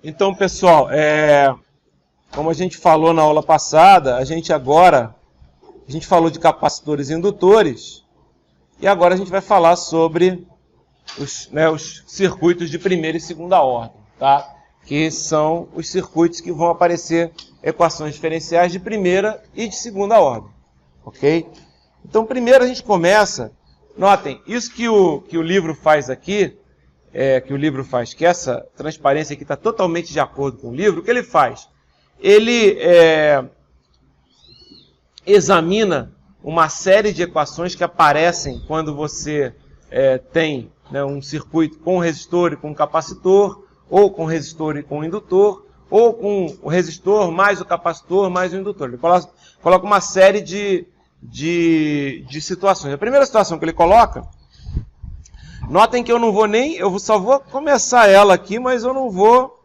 Então, pessoal, como a gente falou na aula passada, a gente falou de capacitores e indutores, e agora a gente vai falar sobre os circuitos de primeira e segunda ordem, tá? Que são os circuitos que vão aparecer equações diferenciais de primeira e de segunda ordem, ok? Então, primeiro a gente começa, notem, isso que o livro faz aqui, que essa transparência aqui está totalmente de acordo com o livro, o que ele faz? Ele examina uma série de equações que aparecem quando você tem um circuito com resistor e com capacitor, ou com resistor e com indutor, ou com o resistor mais o capacitor mais o indutor. Ele coloca uma série de situações. A primeira situação que ele coloca, notem que eu só vou começar ela aqui, mas eu não vou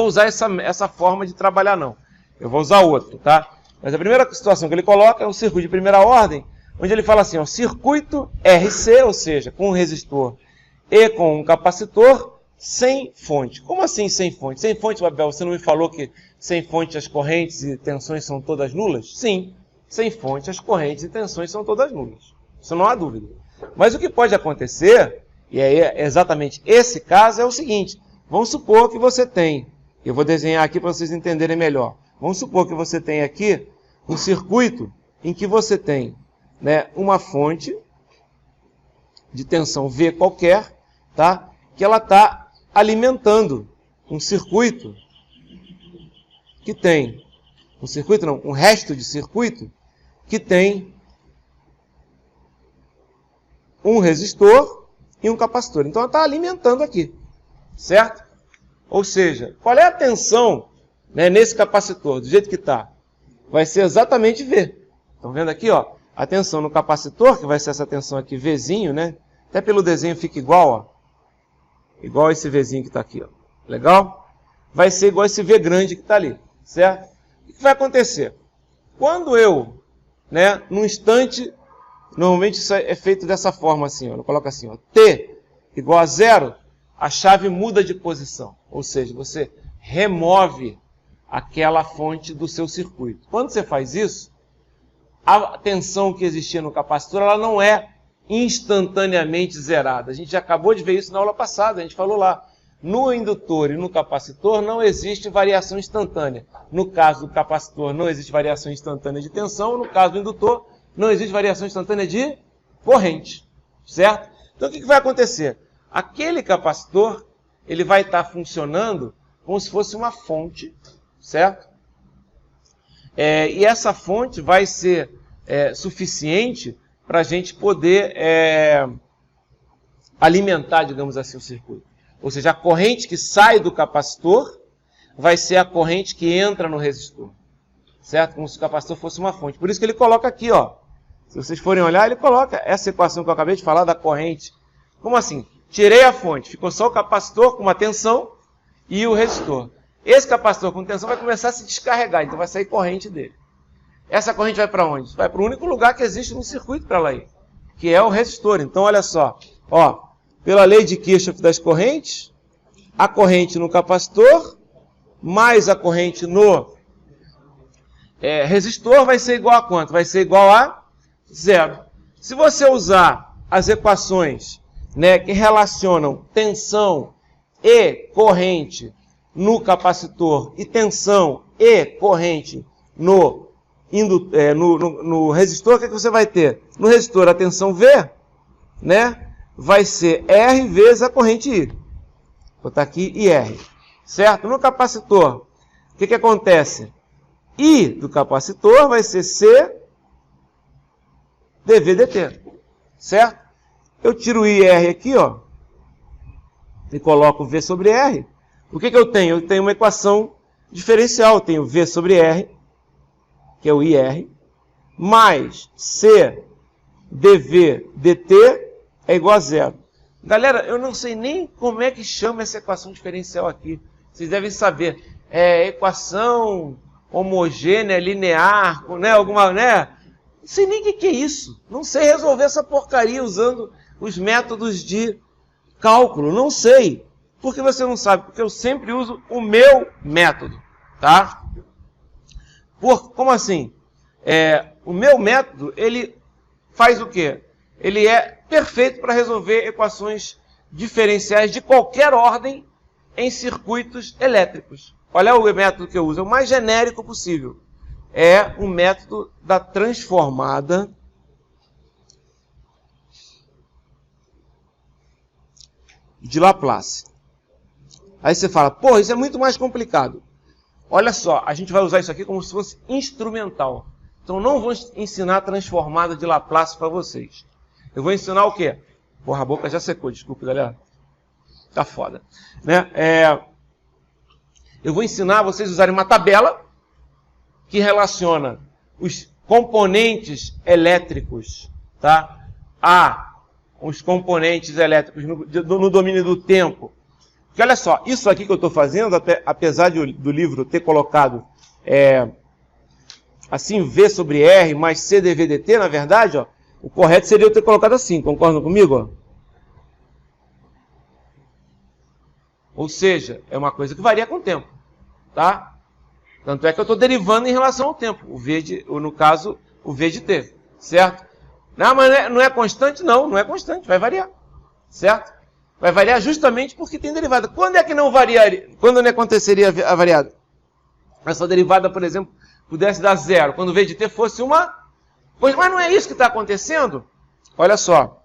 usar essa forma de trabalhar, não. Eu vou usar outra, tá? Mas a primeira situação que ele coloca é um circuito de primeira ordem, onde ele fala assim, ó, circuito RC, ou seja, com um resistor e com um capacitor, sem fonte. Como assim sem fonte? Sem fonte, Babel, você não me falou que sem fonte as correntes e tensões são todas nulas? Sim, sem fonte as correntes e tensões são todas nulas. Isso não há dúvida. Mas o que pode acontecer, e é exatamente esse caso, é o seguinte. Vamos supor que você tem, eu vou desenhar aqui para vocês entenderem melhor. Vamos supor que você tem aqui um circuito em que você tem uma fonte de tensão V qualquer, tá? Que ela está alimentando um circuito que tem, um resto de circuito que tem um resistor e um capacitor. Então ela está alimentando aqui, certo? Ou seja, qual é a tensão nesse capacitor, do jeito que está? Vai ser exatamente V. Estão vendo aqui, ó? A tensão no capacitor, que vai ser essa tensão aqui, Vzinho, né? Até pelo desenho fica igual, ó. Igual esse Vzinho que está aqui, ó. Legal? Vai ser igual esse V grande que está ali, certo? O que vai acontecer? Quando eu, num instante, normalmente isso é feito dessa forma assim, ó. Eu coloco assim, ó. T igual a 0, a chave muda de posição. Ou seja, você remove aquela fonte do seu circuito. Quando você faz isso, a tensão que existia no capacitor, ela não é instantaneamente zerada. A gente já acabou de ver isso na aula passada, a gente falou lá. No indutor e no capacitor não existe variação instantânea. No caso do capacitor não existe variação instantânea de tensão, no caso do indutor não existe variação instantânea de corrente. Certo? Então o que vai acontecer? Aquele capacitor, ele vai estar funcionando como se fosse uma fonte, certo? E essa fonte vai ser suficiente para a gente poder alimentar, digamos assim, o circuito. Ou seja, a corrente que sai do capacitor vai ser a corrente que entra no resistor. Certo? Como se o capacitor fosse uma fonte. Por isso que ele coloca aqui, ó. Se vocês forem olhar, ele coloca essa equação que eu acabei de falar da corrente. Como assim? Tirei a fonte, ficou só o capacitor com uma tensão e o resistor. Esse capacitor com tensão vai começar a se descarregar, então vai sair corrente dele. Essa corrente vai para onde? Vai para o único lugar que existe no circuito para ela ir, que é o resistor. Então, olha só, ó, pela lei de Kirchhoff das correntes, a corrente no capacitor mais a corrente no resistor vai ser igual a quanto? Vai ser igual a 0. Se você usar as equações que relacionam tensão e corrente no capacitor e tensão e corrente no resistor, o que você vai ter? No resistor a tensão V, vai ser R vezes a corrente I. Vou botar aqui IR, certo? No capacitor, o que acontece? I do capacitor vai ser C dV dt, certo? Eu tiro o IR aqui, ó, e coloco V sobre R. O que eu tenho? Eu tenho uma equação diferencial. Eu tenho V sobre R, que é o IR, mais C dV dt é igual a 0. Galera, eu não sei nem como é que chama essa equação diferencial aqui. Vocês devem saber. É equação homogênea, linear, alguma, Não sei nem o que é isso. Não sei resolver essa porcaria usando os métodos de Cálculo, não sei. Por que você não sabe? Porque eu sempre uso o meu método, tá? Como assim? O meu método, ele faz o quê? Ele é perfeito para resolver equações diferenciais de qualquer ordem em circuitos elétricos. Olha o método que eu uso, é o mais genérico possível. É o método da transformada de Laplace. Aí você fala, pô, isso é muito mais complicado. Olha só, a gente vai usar isso aqui como se fosse instrumental. Então não vou ensinar a transformada de Laplace para vocês. Eu vou ensinar o quê? Porra, a boca já secou, desculpa, galera. Tá foda. Né? Eu vou ensinar vocês a usarem uma tabela que relaciona os componentes elétricos, tá? Os componentes elétricos no domínio do tempo. Porque olha só, isso aqui que eu estou fazendo, apesar do livro ter colocado assim, V sobre R mais C dV dt, na verdade, ó, o correto seria eu ter colocado assim, concordam comigo? Ó? Ou seja, é uma coisa que varia com o tempo, tá? Tanto é que eu estou derivando em relação ao tempo, no caso, o V de t, certo? Não, mas não é constante? Não é constante, vai variar, certo? Vai variar justamente porque tem derivada. Quando é que não variaria? Quando não aconteceria a variada? Essa derivada, por exemplo, pudesse dar zero, quando o V de t fosse uma... Mas não é isso que está acontecendo? Olha só.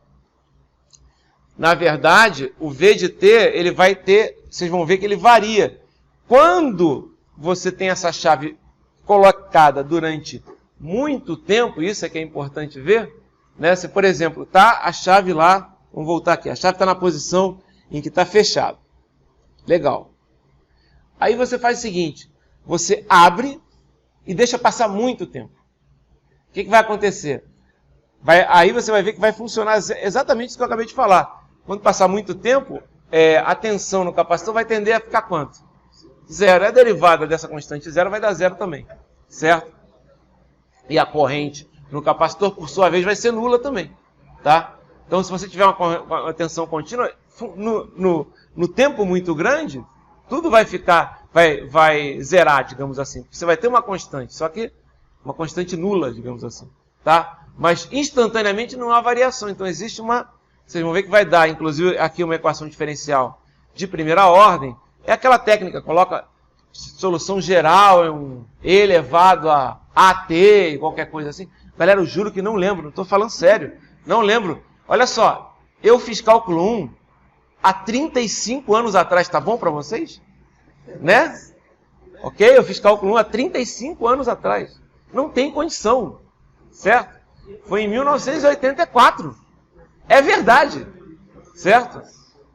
Na verdade, o V de t, ele vai ter... Vocês vão ver que ele varia. Quando você tem essa chave colocada durante muito tempo, isso é que é importante ver, né? Se, por exemplo, está a chave lá, vamos voltar aqui, a chave está na posição em que está fechado. Legal. Aí você faz o seguinte, você abre e deixa passar muito tempo. O que vai acontecer? Aí você vai ver que vai funcionar exatamente isso que eu acabei de falar. Quando passar muito tempo, a tensão no capacitor vai tender a ficar quanto? Zero. A derivada dessa constante zero vai dar zero também, certo? E a corrente no capacitor, por sua vez, vai ser nula também, tá? Então, se você tiver uma tensão contínua, no tempo muito grande, tudo vai ficar, vai zerar, digamos assim. Você vai ter uma constante, só que uma constante nula, digamos assim, tá? Mas instantaneamente não há variação. Então, existe vocês vão ver que vai dar, inclusive, aqui uma equação diferencial de primeira ordem. É aquela técnica, coloca solução geral, E elevado a AT, qualquer coisa assim. Galera, eu juro que não lembro, não estou falando sério. Não lembro. Olha só, eu fiz cálculo 1 há 35 anos atrás, tá bom para vocês? Né? Ok? Eu fiz cálculo 1 há 35 anos atrás. Não tem condição, certo? Foi em 1984. É verdade, certo?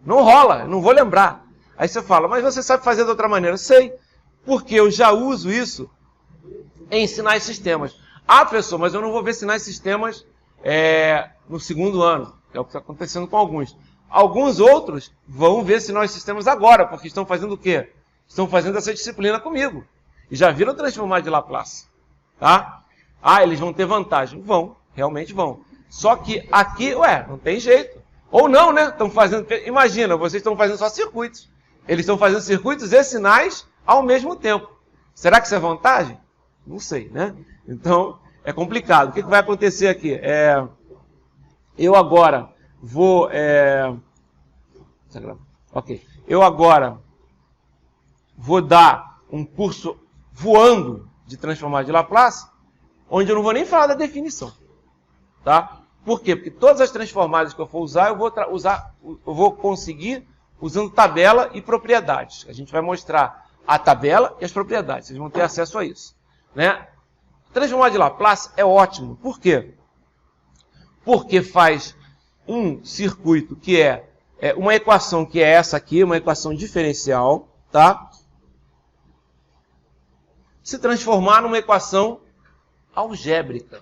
Não rola, não vou lembrar. Aí você fala, mas você sabe fazer de outra maneira? Sei, porque eu já uso isso em sinais sistemas. Ah, professor, mas eu não vou ver sinais sistemas no segundo ano. É o que está acontecendo com alguns. Alguns outros vão ver sinais sistemas agora, porque estão fazendo o quê? Estão fazendo essa disciplina comigo. E já viram transformar de Laplace. Tá? Ah, eles vão ter vantagem. Vão, realmente vão. Só que aqui, não tem jeito. Ou não, né? Estão fazendo... Imagina, vocês estão fazendo só circuitos. Eles estão fazendo circuitos e sinais ao mesmo tempo. Será que isso é vantagem? Não sei, né? Então, é complicado. O que vai acontecer aqui? Eu agora vou... Ok. Eu agora vou dar um curso voando de transformada de Laplace, onde eu não vou nem falar da definição. Tá? Por quê? Porque todas as transformadas que eu for usar, eu vou conseguir usando tabela e propriedades. A gente vai mostrar a tabela e as propriedades. Vocês vão ter acesso a isso. Né? Transformada de Laplace é ótimo. Por quê? Porque faz um circuito que é uma equação que é essa aqui, uma equação diferencial, tá? Se transformar numa equação algébrica,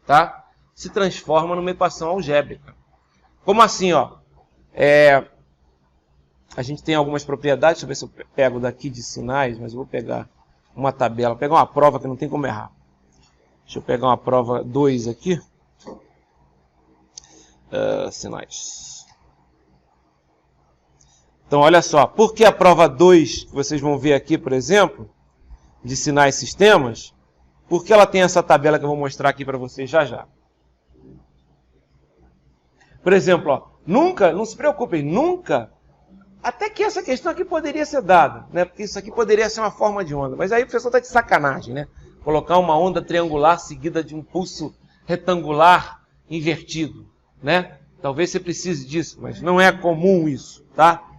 tá? Se transforma numa equação algébrica. Como assim, ó? A gente tem algumas propriedades, deixa eu ver se eu pego daqui de sinais, mas eu vou pegar uma tabela, vou pegar uma prova que não tem como errar. Deixa eu pegar uma prova 2 aqui. Sinais. Então, olha só, por que a prova 2, que vocês vão ver aqui, por exemplo, de sinais e sistemas, por que ela tem essa tabela que eu vou mostrar aqui para vocês já já? Por exemplo, ó, nunca, não se preocupem, nunca, até que essa questão aqui poderia ser dada, né? Porque isso aqui poderia ser uma forma de onda, mas aí o professor está de sacanagem, né? Colocar uma onda triangular seguida de um pulso retangular invertido, né? Talvez você precise disso, mas não é comum isso, tá?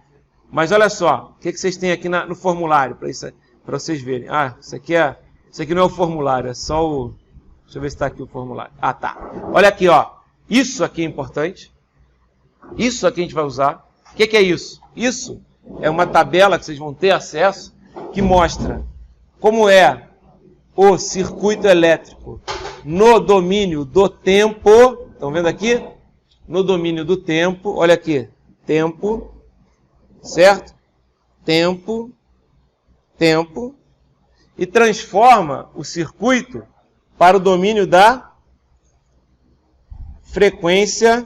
Mas olha só, o que vocês têm aqui no formulário para vocês verem. Ah, isso aqui não é o formulário, é só o... Deixa eu ver se está aqui o formulário. Ah, tá. Olha aqui, ó. Isso aqui é importante. Isso aqui a gente vai usar. O que é isso? Isso é uma tabela que vocês vão ter acesso que mostra como é o circuito elétrico no domínio do tempo. Estão vendo aqui? No domínio do tempo. Olha aqui. Tempo. Certo? Tempo. Tempo. E transforma o circuito para o domínio da frequência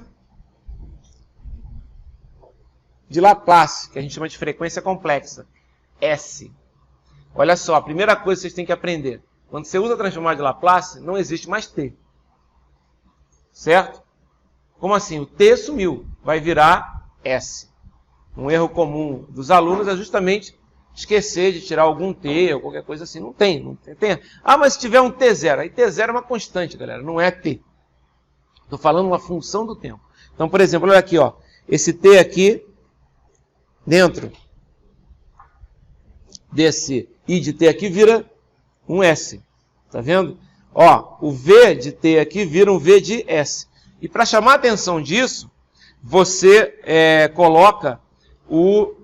de Laplace, que a gente chama de frequência complexa, S. Olha só, a primeira coisa que vocês têm que aprender, quando você usa a transformada de Laplace, não existe mais T. Certo? Como assim? O T sumiu, vai virar S. Um erro comum dos alunos é justamente esquecer de tirar algum T ou qualquer coisa assim. Não tem. Ah, mas se tiver um T0, aí T0 é uma constante, galera, não é T. Estou falando uma função do tempo. Então, por exemplo, olha aqui, ó, esse T aqui, dentro desse I de T aqui vira um S. Tá vendo? Ó, o V de T aqui vira um V de S. E para chamar a atenção disso, você coloca o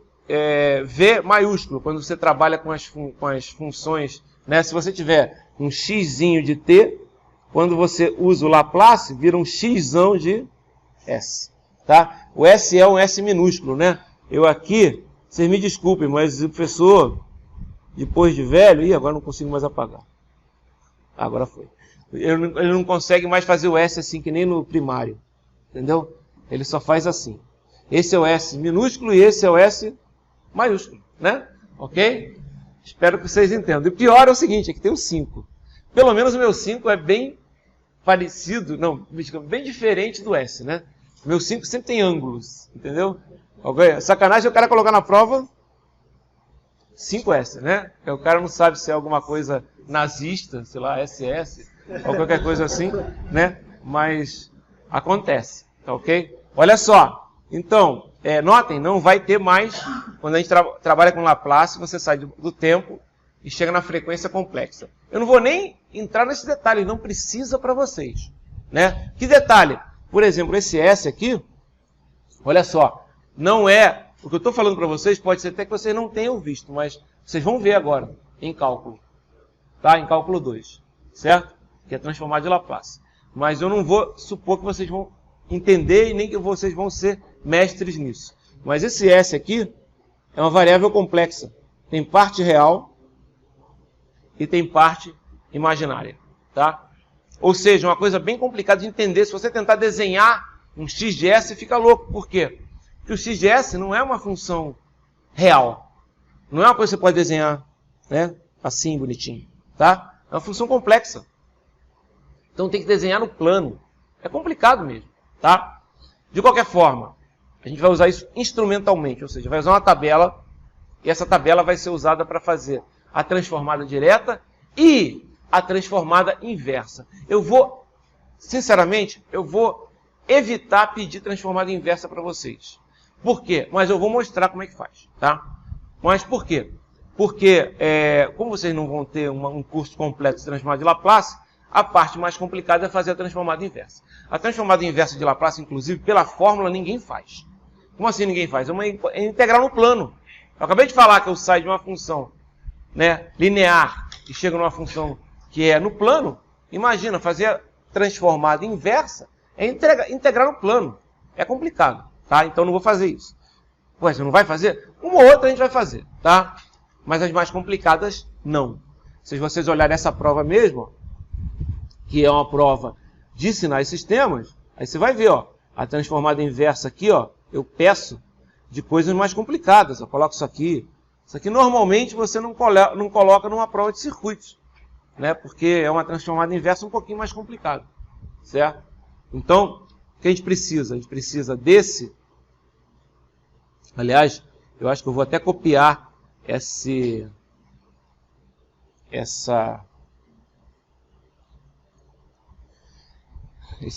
V maiúsculo, quando você trabalha com as funções, né? Se você tiver um xzinho de T, quando você usa o Laplace, vira um xzão de S. Tá? O S é um S minúsculo, né? Eu aqui, vocês me desculpem, mas o professor, depois de velho, agora não consigo mais apagar. Agora foi. Ele não consegue mais fazer o S assim que nem no primário. Entendeu? Ele só faz assim. Esse é o S minúsculo e esse é o S maiúsculo, né? Ok? Espero que vocês entendam. E o pior é o seguinte, é que tem o 5. Pelo menos o meu 5 é bem parecido, não, bem diferente do S, né? O meu 5 sempre tem ângulos, entendeu? Okay? Sacanagem é o cara colocar na prova 5S, né? O cara não sabe se é alguma coisa nazista, sei lá, SS, ou qualquer coisa assim, né? Mas acontece, tá ok? Olha só, então, notem, não vai ter mais, quando a gente trabalha com Laplace, você sai do tempo e chega na frequência complexa. Eu não vou nem entrar nesses detalhes, não precisa para vocês, né? Que detalhe? Por exemplo, esse S aqui, olha só, não é, o que eu estou falando para vocês, pode ser até que vocês não tenham visto, mas vocês vão ver agora, em cálculo, tá? Em cálculo 2, certo? Que é transformado de Laplace. Mas eu não vou supor que vocês vão entender e nem que vocês vão ser mestres nisso. Mas esse S aqui é uma variável complexa. Tem parte real e tem parte imaginária, tá? Ou seja, uma coisa bem complicada de entender. Se você tentar desenhar um x de S, fica louco. Por quê? Porque o x de S não é uma função real. Não é uma coisa que você pode desenhar, né? Assim, bonitinho, tá? É uma função complexa. Então tem que desenhar no plano. É complicado mesmo, tá? De qualquer forma, a gente vai usar isso instrumentalmente, ou seja, vai usar uma tabela, e essa tabela vai ser usada para fazer a transformada direta e a transformada inversa. Eu vou, sinceramente, evitar pedir transformada inversa para vocês. Por quê? Mas eu vou mostrar como é que faz, tá? Mas por quê? Porque, como vocês não vão ter um curso completo de transformada de Laplace, a parte mais complicada é fazer a transformada inversa. A transformada inversa de Laplace, inclusive, pela fórmula, ninguém faz. Como assim ninguém faz? É uma integral no plano. Eu acabei de falar que eu saio de uma função, né, linear e chego numa função que é no plano. Imagina, fazer a transformada inversa é integrar no plano. É complicado, tá? Então não vou fazer isso. Ué, você não vai fazer? Uma ou outra a gente vai fazer, tá? Mas as mais complicadas, não. Se vocês olharem essa prova mesmo, que é uma prova de sinais e sistemas, aí você vai ver, ó, a transformada inversa aqui, ó, eu peço de coisas mais complicadas. Eu coloco isso aqui. Isso aqui normalmente você não coloca numa prova de circuitos, né? Porque é uma transformada inversa um pouquinho mais complicada, certo? Então, o que a gente precisa? A gente precisa desse. Aliás, eu acho que eu vou até copiar esse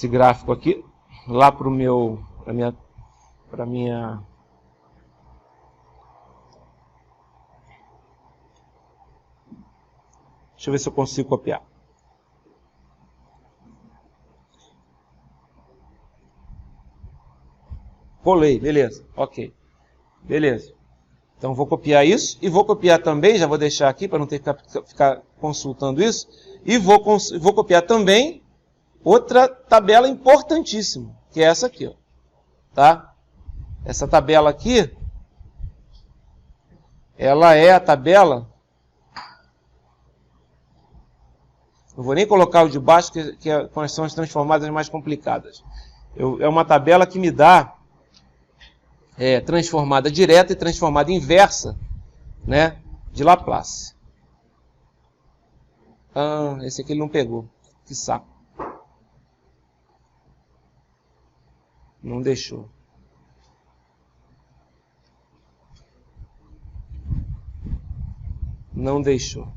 gráfico aqui lá para minha deixa eu ver se eu consigo copiar. Colei, beleza, ok. Beleza. Então vou copiar isso e vou copiar também, já vou deixar aqui para não ter que ficar consultando isso, e vou copiar também outra tabela importantíssima, que é essa aqui, ó. Tá? Essa tabela aqui, ela é a tabela. Não vou nem colocar o de baixo, quais são as transformadas mais complicadas. É uma tabela que me dá transformada direta e transformada inversa, né, de Laplace. Esse aqui ele não pegou. Que saco. Não deixou. Não deixou.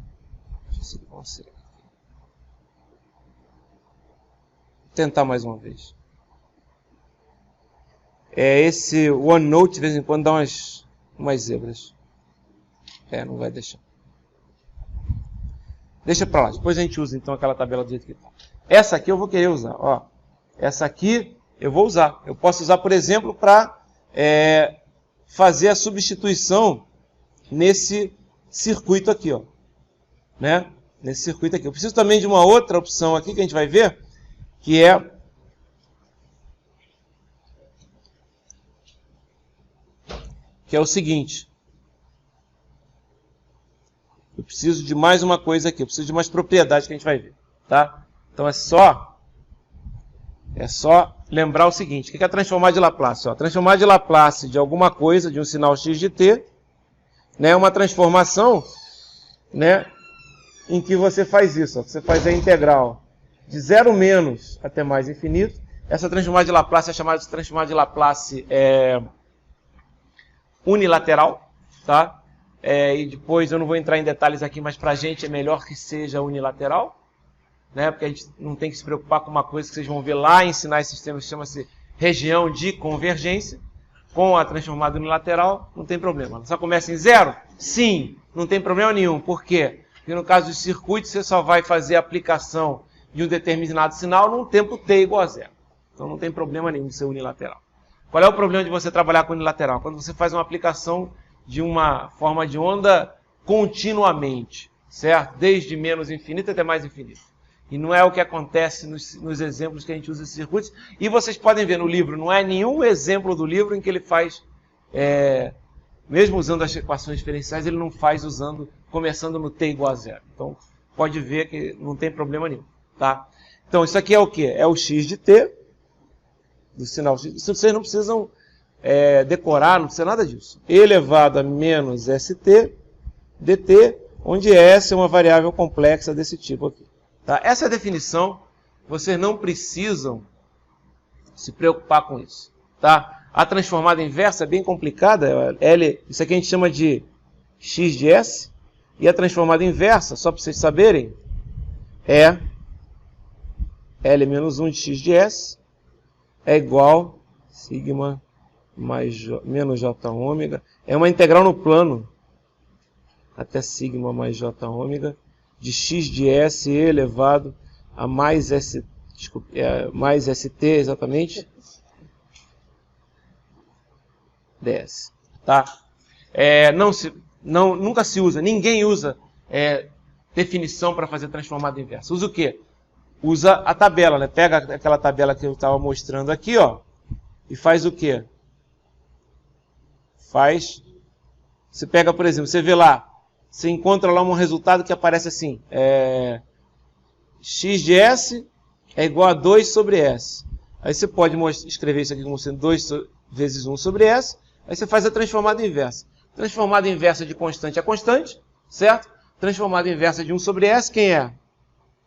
Deixa eu ver se ele consegue. Vou tentar mais uma vez. Esse OneNote de vez em quando dá umas zebras. Não vai deixar. Deixa para lá. Depois a gente usa então aquela tabela do jeito que está. Essa aqui eu vou querer usar. Ó, essa aqui eu vou usar. Eu posso usar, por exemplo, para fazer a substituição nesse circuito aqui, ó, né? Nesse circuito aqui. Eu preciso também de uma outra opção aqui que a gente vai ver, que é o seguinte. Eu preciso de mais uma coisa aqui. Eu preciso de umas propriedades que a gente vai ver, tá? Então é só lembrar o seguinte. O que é transformar de Laplace? Ó, transformar de Laplace de alguma coisa, de um sinal x de t, né? Uma transformação, né, em que você faz isso. Ó, você faz a integral de 0 menos até mais infinito. Essa transformada de Laplace é chamada de transformada de Laplace unilateral, tá? E depois eu não vou entrar em detalhes aqui, mas para a gente é melhor que seja unilateral, né? Porque a gente não tem que se preocupar com uma coisa que vocês vão ver lá em sinais sistemas, que chama-se região de convergência. Com a transformada unilateral, não tem problema. Ela só começa em 0? Sim, não tem problema nenhum. Por quê? Porque no caso dos circuitos, você só vai fazer a aplicação de um determinado sinal num tempo t igual a 0. Então não tem problema nenhum de ser unilateral. Qual é o problema de você trabalhar com unilateral? Quando você faz uma aplicação de uma forma de onda continuamente, certo? Desde menos infinito até mais infinito. E não é o que acontece nos exemplos que a gente usa esses circuitos. E vocês podem ver no livro, não é nenhum exemplo do livro em que ele faz, mesmo usando as equações diferenciais, ele não faz começando no t igual a 0. Então, pode ver que não tem problema nenhum, tá? Então, isso aqui é o quê? É o x de t, do sinal x. Isso vocês não precisam decorar, não precisa nada disso. E elevado a menos st dt, onde s é uma variável complexa desse tipo aqui. Tá? Essa é a definição, vocês não precisam se preocupar com isso. Tá? A transformada inversa é bem complicada, isso aqui a gente chama de x de s, e a transformada inversa, só para vocês saberem, é L menos 1 de x de s é igual a sigma menos j ômega, é uma integral no plano, até sigma mais j ômega, de x de s elevado a mais st, exatamente, ds. Tá? Nunca se usa, ninguém usa definição para fazer transformada inversa. Usa o quê? Usa a tabela, né? Pega aquela tabela que eu estava mostrando aqui, ó, e faz o quê? Você pega, por exemplo, você vê lá, você encontra lá um resultado que aparece assim, x de s é igual a 2 sobre s. Aí você pode escrever isso aqui como sendo 2 vezes 1 sobre s, Aí você faz a transformada inversa. Transformada inversa de constante é constante, certo? Transformada inversa de 1 sobre S, quem é?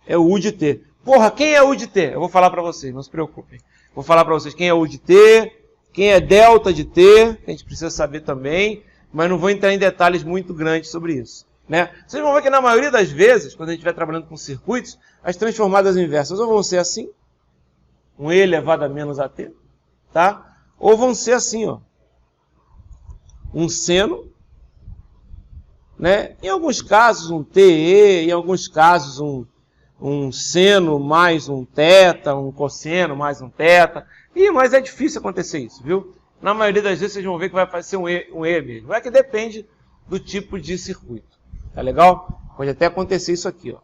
É o U de T. Porra, quem é U de T? Eu vou falar para vocês, não se preocupem. Vou falar para vocês quem é U de T, quem é delta de T, que a gente precisa saber também, mas não vou entrar em detalhes muito grandes sobre isso. Né? Vocês vão ver que na maioria das vezes, quando a gente estiver trabalhando com circuitos, as transformadas inversas ou vão ser assim, um E elevado a menos AT, tá? Ou vão ser assim, ó, um seno, né? Em alguns casos um TE, em alguns casos um seno mais um teta, um cosseno mais um teta. Mas é difícil acontecer isso, viu? Na maioria das vezes vocês vão ver que vai ser um E mesmo. É que depende do tipo de circuito. Tá legal? Pode até acontecer isso aqui, ó.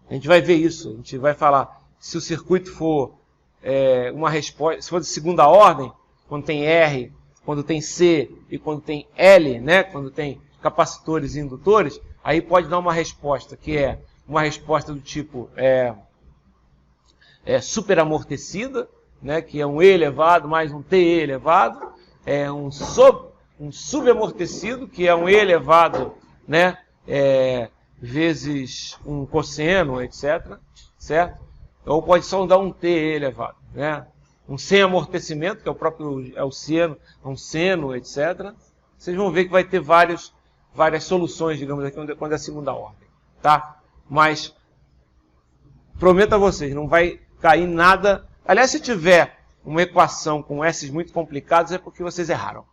A gente vai ver isso. A gente vai falar se o circuito for uma resposta, se for de segunda ordem, quando tem R, quando tem C e quando tem L, né? Quando tem capacitores e indutores, aí pode dar uma resposta que é uma resposta do tipo superamortecida, né, que é um E elevado mais um TE elevado, um subamortecido, que é um E elevado, né, vezes um cosseno, etc. Certo? Ou pode só dar um TE elevado, né? Um sem amortecimento, que é o próprio um seno, etc. Vocês vão ver que vai ter várias soluções, digamos aqui, quando é a segunda ordem, tá? Mas prometo a vocês, não vai cair nada. Aliás, se tiver uma equação com S muito complicados, é porque vocês erraram,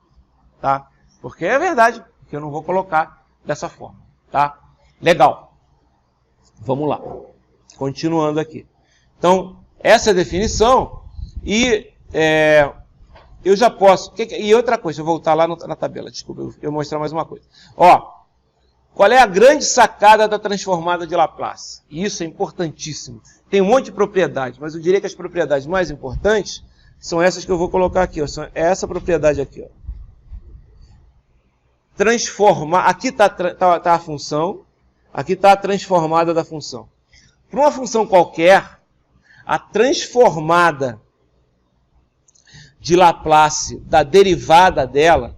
tá? Porque é verdade, que eu não vou colocar dessa forma, tá? Legal. Vamos lá. Continuando aqui. Então, essa é a definição e eu já posso... E outra coisa, deixa eu voltar lá na tabela, desculpa, eu vou mostrar mais uma coisa. Ó, qual é a grande sacada da transformada de Laplace? E isso é importantíssimo. Tem um monte de propriedades, mas eu diria que as propriedades mais importantes são essas que eu vou colocar aqui. Ó. É essa propriedade aqui. Ó. Transformar. Aqui está a função. Aqui está a transformada da função. Para uma função qualquer, a transformada de Laplace da derivada dela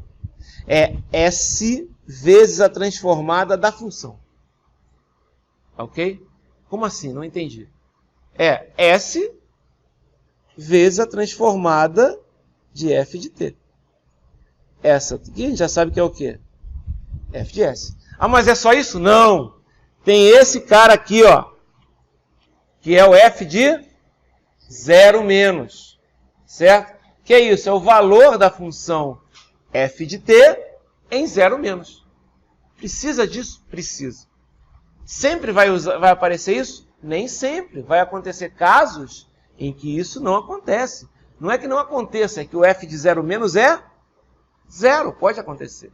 é S vezes a transformada da função. Ok? Como assim? Não entendi. É S vezes a transformada de f de t. Essa aqui a gente já sabe que é o quê? F de S. Ah, mas é só isso? Não! Tem esse cara aqui, ó, que é o f de 0 menos. Certo? Que é isso? É o valor da função f de t em 0 menos. Precisa disso? Precisa. Sempre vai aparecer isso? Nem sempre. Vai acontecer casos em que isso não acontece. Não é que não aconteça, é que o f de 0 menos é 0. Pode acontecer.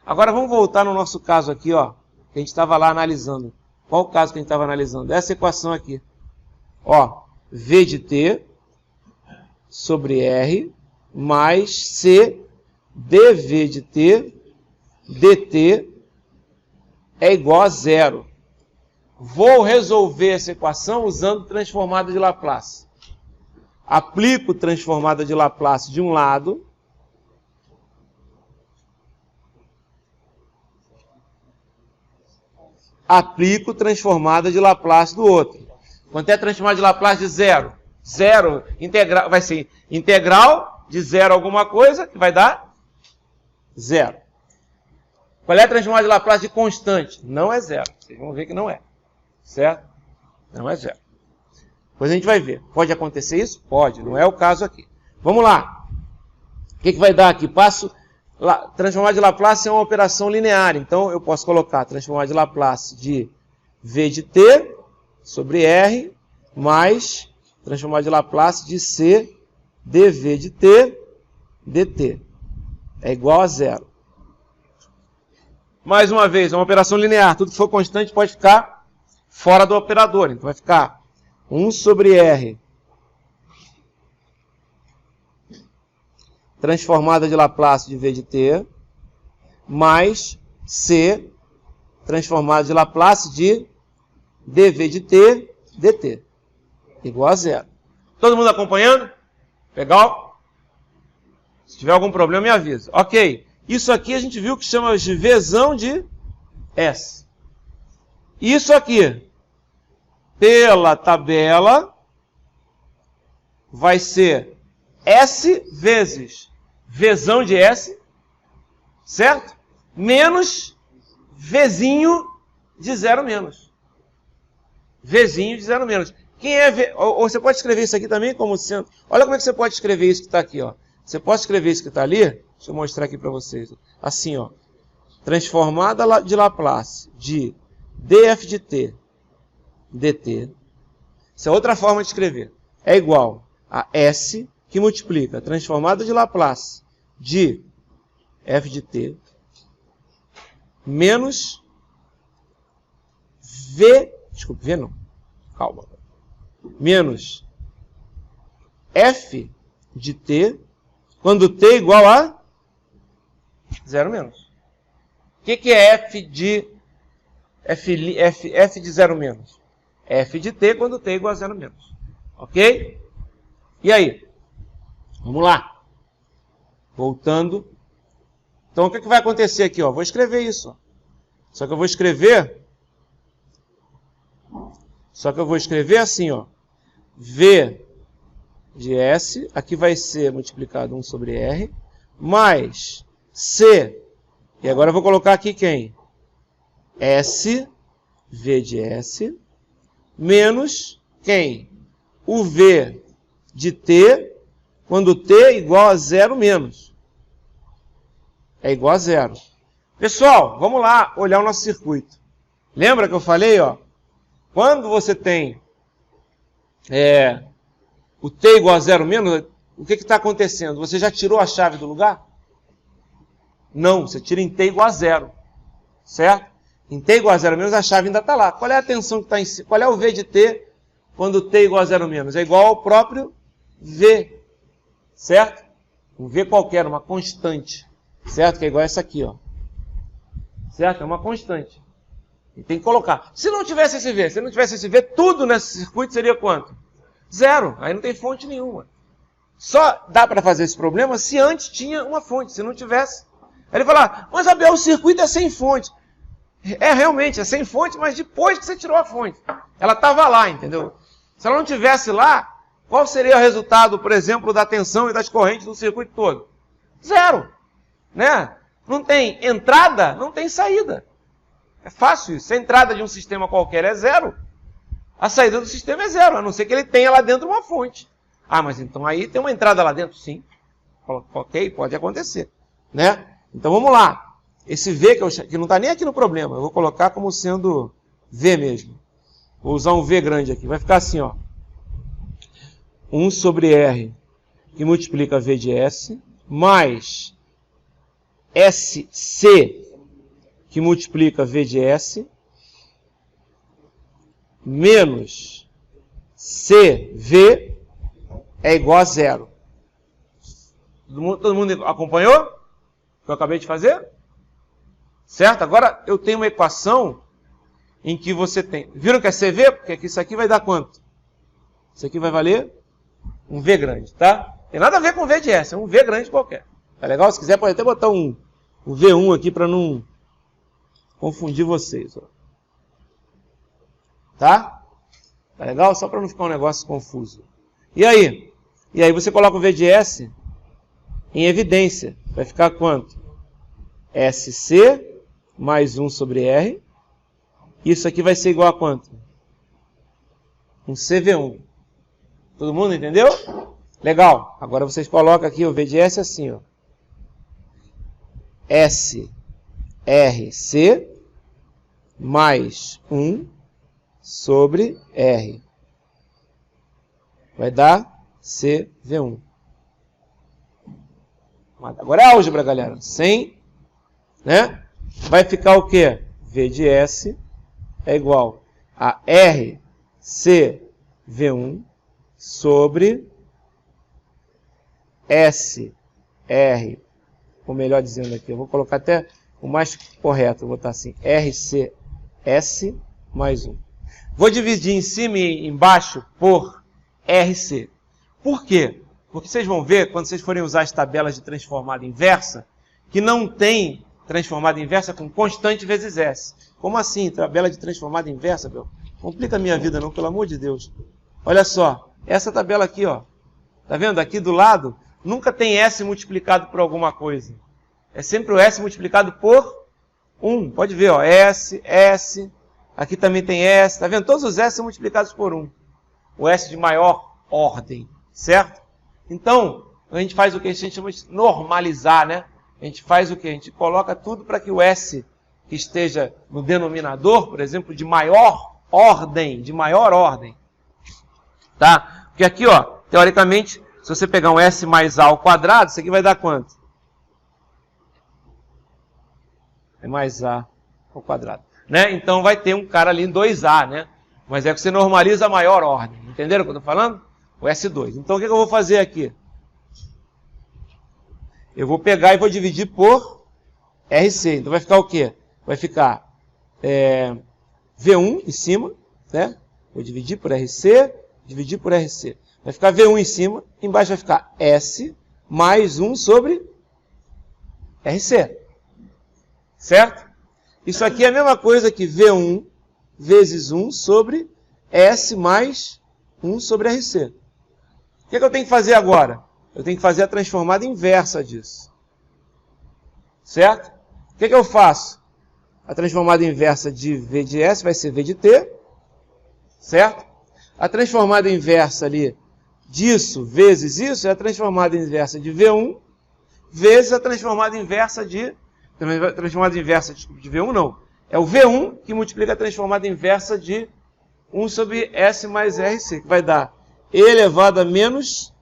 Agora vamos voltar no nosso caso aqui, ó, que a gente estava lá analisando. Qual o caso que a gente estava analisando? Essa equação aqui. Ó, v de t sobre r mais c dv de t dt é igual a 0. Vou resolver essa equação usando transformada de Laplace. Aplico transformada de Laplace de um lado. Aplico transformada de Laplace do outro. Quanto é a transformada de Laplace de 0? 0, integral, vai ser integral de 0 alguma coisa, que vai dar 0. Qual é a transformada de Laplace de constante? Não é 0. Vocês vão ver que não é. Certo? Não é 0. Depois a gente vai ver. Pode acontecer isso? Pode. Não é o caso aqui. Vamos lá. O que vai dar aqui? Transformada de Laplace é uma operação linear. Então, eu posso colocar transformada de Laplace de v de t sobre r mais transformada de Laplace de c dv de t dt. É igual a 0. Mais uma vez, é uma operação linear. Tudo que for constante pode ficar fora do operador. Então vai ficar 1 sobre r transformada de Laplace de v de t mais c transformada de Laplace de dv de t dt. Igual a 0. Todo mundo acompanhando? Legal? Se tiver algum problema, me avisa. Ok. Isso aqui a gente viu que chama de Vzão de S. Isso aqui, pela tabela, vai ser S vezes Vzão de S, certo? Menos Vzinho de 0 menos. Vzinho de 0 menos. Quem é V? Ou você pode escrever isso aqui também como sendo... Olha como é que você pode escrever isso que está aqui, ó. Você pode escrever isso que está ali? Deixa eu mostrar aqui para vocês. Assim, ó. Transformada de Laplace de df de t dt. Essa é outra forma de escrever. É igual a S que multiplica transformada de Laplace de f de t menos V... Desculpe, V não. Calma. Menos f de t quando t é igual a 0 menos. O que é f de 0 menos? F de t quando t é igual a 0 menos. Ok? E aí? Vamos lá. Voltando. Então, o que vai acontecer aqui? Ó? Vou escrever isso. Ó. Só que eu vou escrever assim, ó. V de S, aqui vai ser multiplicado 1 sobre R, mais C, e agora eu vou colocar aqui quem? S, V de S, menos quem? O V de T, quando T é igual a 0 menos. É igual a 0. Pessoal, vamos lá olhar o nosso circuito. Lembra que eu falei, ó? Quando você tem o t igual a 0 menos, o que está acontecendo? Você já tirou a chave do lugar? Não, você tira em t igual a 0. Certo? Em t igual a 0 menos, a chave ainda está lá. Qual é a tensão que está em cima? Qual é o V de t quando t é igual a 0 menos? É igual ao próprio V. Certo? Um V qualquer, uma constante. Certo? Que é igual a essa aqui, ó. Certo? É uma constante. E tem que colocar. Se não tivesse esse V, tudo nesse circuito seria quanto? 0. Aí não tem fonte nenhuma. Só dá para fazer esse problema se antes tinha uma fonte. Se não tivesse. Aí ele fala, mas Abel, o circuito é sem fonte. É realmente, é sem fonte, mas depois que você tirou a fonte. Ela estava lá, entendeu? Se ela não tivesse lá, qual seria o resultado, por exemplo, da tensão e das correntes do circuito todo? 0. Né? Não tem entrada, não tem saída. É fácil isso. Se a entrada de um sistema qualquer é 0, a saída do sistema é 0, a não ser que ele tenha lá dentro uma fonte. Ah, mas então aí tem uma entrada lá dentro? Sim. Ok, pode acontecer. Né? Então vamos lá. Esse V que não está nem aqui no problema, eu vou colocar como sendo V mesmo. Vou usar um V grande aqui. Vai ficar assim, ó. 1 sobre R, que multiplica V de S, mais SC, que multiplica V de S, menos CV é igual a 0. Todo mundo acompanhou o que eu acabei de fazer? Certo? Agora eu tenho uma equação em que você tem... Viram que é CV? Porque isso aqui vai dar quanto? Isso aqui vai valer um V grande, tá? Tem nada a ver com V de S, é um V grande qualquer. Tá legal? Se quiser pode até botar um V1 aqui para não confundir vocês. Ó. Tá? Tá legal? Só para não ficar um negócio confuso. E aí? E aí você coloca o V de S em evidência. Vai ficar quanto? SC mais 1 sobre R. Isso aqui vai ser igual a quanto? Um CV1. Todo mundo entendeu? Legal. Agora vocês colocam aqui o V de S assim, ó. SRC mais 1 sobre R. Vai dar CV1. Agora é álgebra, galera. Sem, né? Vai ficar o quê? V de S é igual a RCV1 sobre SR, ou melhor dizendo aqui, eu vou colocar até o mais correto, eu vou botar assim, RCS mais 1. Vou dividir em cima e embaixo por RC. Por quê? Porque vocês vão ver, quando vocês forem usar as tabelas de transformada inversa, que não tem transformada inversa com constante vezes S. Como assim, tabela de transformada inversa, meu? Complica a minha vida não, pelo amor de Deus. Olha só, essa tabela aqui, ó. Tá vendo? Aqui do lado, nunca tem S multiplicado por alguma coisa. É sempre o S multiplicado por 1. Pode ver, ó. S, S. Aqui também tem S. Tá vendo? Todos os S são multiplicados por 1. O S de maior ordem. Certo? Então, a gente faz o que a gente chama de normalizar, né? A gente faz o que? A gente coloca tudo para que o S que esteja no denominador, por exemplo, de maior ordem. Tá? Porque aqui, ó, teoricamente, se você pegar um S mais A ao quadrado, isso aqui vai dar quanto? É mais A ao quadrado. Né? Então vai ter um cara ali em 2A, né? Mas é que você normaliza a maior ordem. Entenderam o que eu estou falando? O S2. Então o que eu vou fazer aqui? Eu vou pegar e vou dividir por RC. Então vai ficar o quê? Vai ficar V1 em cima, né? Vou dividir por RC, dividir por RC. Vai ficar V1 em cima, embaixo vai ficar S mais 1 sobre RC. Certo? Isso aqui é a mesma coisa que V1 vezes 1 sobre S mais 1 sobre RC. O que eu tenho que fazer agora? Eu tenho que fazer a transformada inversa disso. Certo? O que eu faço? A transformada inversa de V de S vai ser V de T. Certo? A transformada inversa ali disso vezes isso é a transformada inversa de V1 vezes a transformada inversa de... Transformada inversa, desculpa, de V1 não. É o V1 que multiplica a transformada inversa de 1 sobre S mais RC, que vai dar E elevado a menos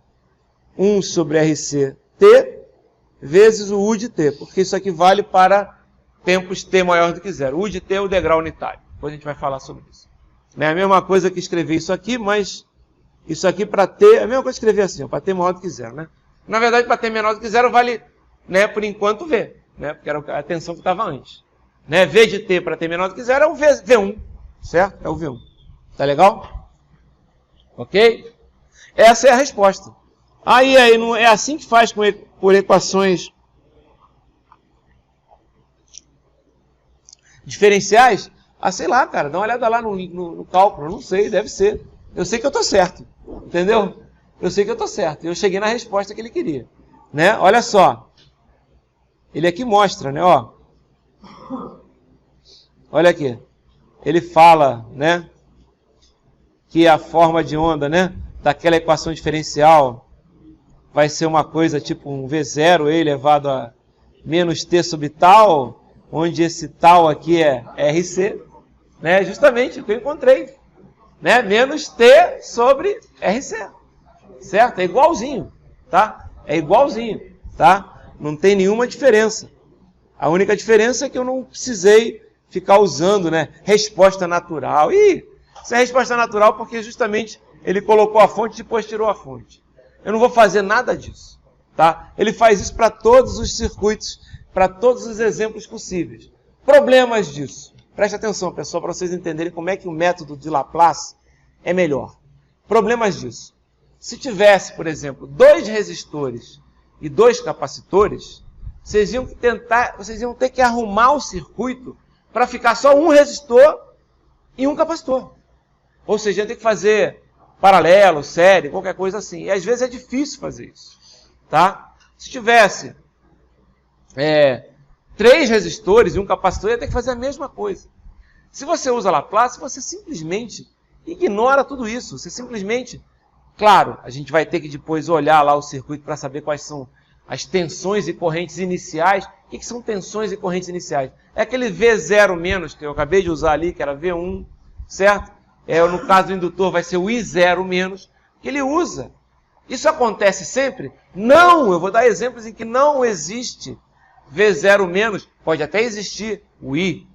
1 sobre RC T vezes o U de T, porque isso aqui vale para tempos T maior do que zero. O U de T é o degrau unitário. Depois a gente vai falar sobre isso. Não é a mesma coisa que escrever isso aqui, mas isso aqui para T, é a mesma coisa que escrever assim, para T maior do que zero, né? Na verdade, para T menor do que zero vale, né, por enquanto, V, né? Porque era a tensão que estava antes. Né? V de T para T menor do que zero é o V1, certo? É o V1. Tá legal? Ok? Essa é a resposta. Aí não é assim que faz por equações diferenciais? Ah, sei lá, cara, dá uma olhada lá no cálculo, eu não sei, deve ser. Eu sei que eu estou certo, entendeu? Eu sei que eu estou certo. Eu cheguei na resposta que ele queria. Né? Olha só. Ele aqui mostra, né? Ó. Olha aqui. Ele fala, né? Que a forma de onda, né? Daquela equação diferencial vai ser uma coisa tipo um V0 elevado a menos T sobre tal, onde esse tal aqui é RC, né? Justamente o que eu encontrei, né? Menos T sobre RC, certo? É igualzinho, tá? É igualzinho, tá? Não tem nenhuma diferença. A única diferença é que eu não precisei ficar usando, né? Resposta natural. Ih, isso é resposta natural porque justamente ele colocou a fonte e depois tirou a fonte. Eu não vou fazer nada disso, tá? Ele faz isso para todos os circuitos, para todos os exemplos possíveis. Problemas disso. Preste atenção, pessoal, para vocês entenderem como é que o método de Laplace é melhor. Problemas disso. Se tivesse, por exemplo, 2 resistores e 2 capacitores, vocês iam ter que arrumar o circuito para ficar só um resistor e um capacitor. Ou seja, ia ter que fazer paralelo, série, qualquer coisa assim. E às vezes é difícil fazer isso. Tá? Se tivesse 3 resistores e um capacitor, ia ter que fazer a mesma coisa. Se você usa Laplace, você simplesmente ignora tudo isso. Você simplesmente... Claro, a gente vai ter que depois olhar lá o circuito para saber quais são as tensões e correntes iniciais. O que são tensões e correntes iniciais? É aquele V0 menos que eu acabei de usar ali, que era V1, certo? No caso do indutor vai ser o I0 menos, que ele usa. Isso acontece sempre? Não! Eu vou dar exemplos em que não existe V0 menos. Pode até existir o I.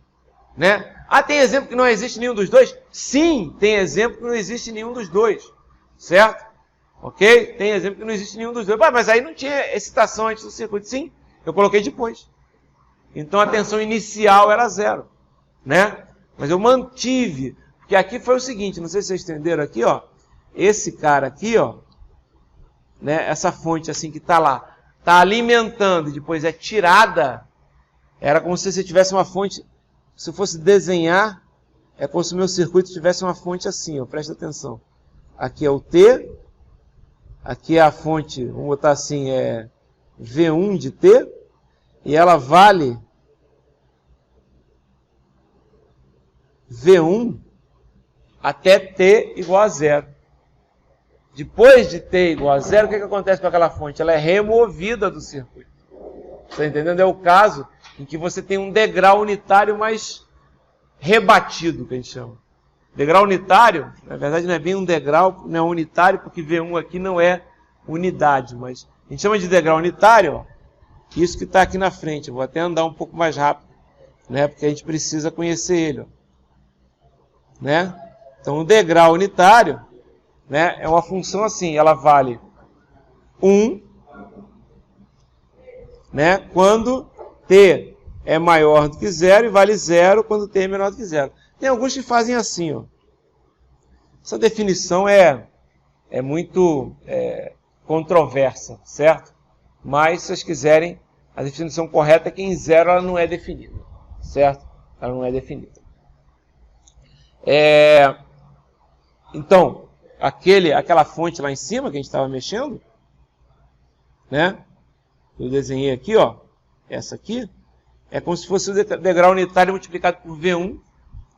Né? Ah, tem exemplo que não existe nenhum dos dois? Sim, tem exemplo que não existe nenhum dos dois. Certo? Ok? Tem exemplo que não existe nenhum dos dois. Mas aí não tinha excitação antes do circuito. Sim, eu coloquei depois. Então a tensão inicial era 0. Né? Mas eu mantive. Porque aqui foi o seguinte, não sei se vocês entenderam aqui, ó. Esse cara aqui, ó. né, essa fonte assim que está lá, está alimentando e depois é tirada, era como se você tivesse uma fonte, se eu fosse desenhar, é como se o meu circuito tivesse uma fonte assim, ó, presta atenção. Aqui é o T, aqui é a fonte, vamos botar assim, é V1 de T, e ela vale V1 até T igual a zero. Depois de T igual a zero, o que acontece com aquela fonte? Ela é removida do circuito. Está entendendo? É o caso em que você tem um degrau unitário mais rebatido, que a gente chama. Degrau unitário, na verdade não é bem um degrau, não é unitário, porque V1 aqui não é unidade, mas a gente chama de degrau unitário, ó, isso que está aqui na frente. Eu vou até andar um pouco mais rápido, né, porque a gente precisa conhecer ele. Ó, né? Então o degrau unitário, né, é uma função assim, ela vale 1, né, quando T é maior do que 0 e vale 0 quando T é menor do que 0. Tem alguns que fazem assim, ó. Essa definição é muito controversa, certo? Mas, se vocês quiserem, a definição correta é que em 0 ela não é definida, certo? Ela não é definida. Então, aquela fonte lá em cima que a gente estava mexendo, né? Eu desenhei aqui, ó, essa aqui, é como se fosse o degrau unitário multiplicado por V1,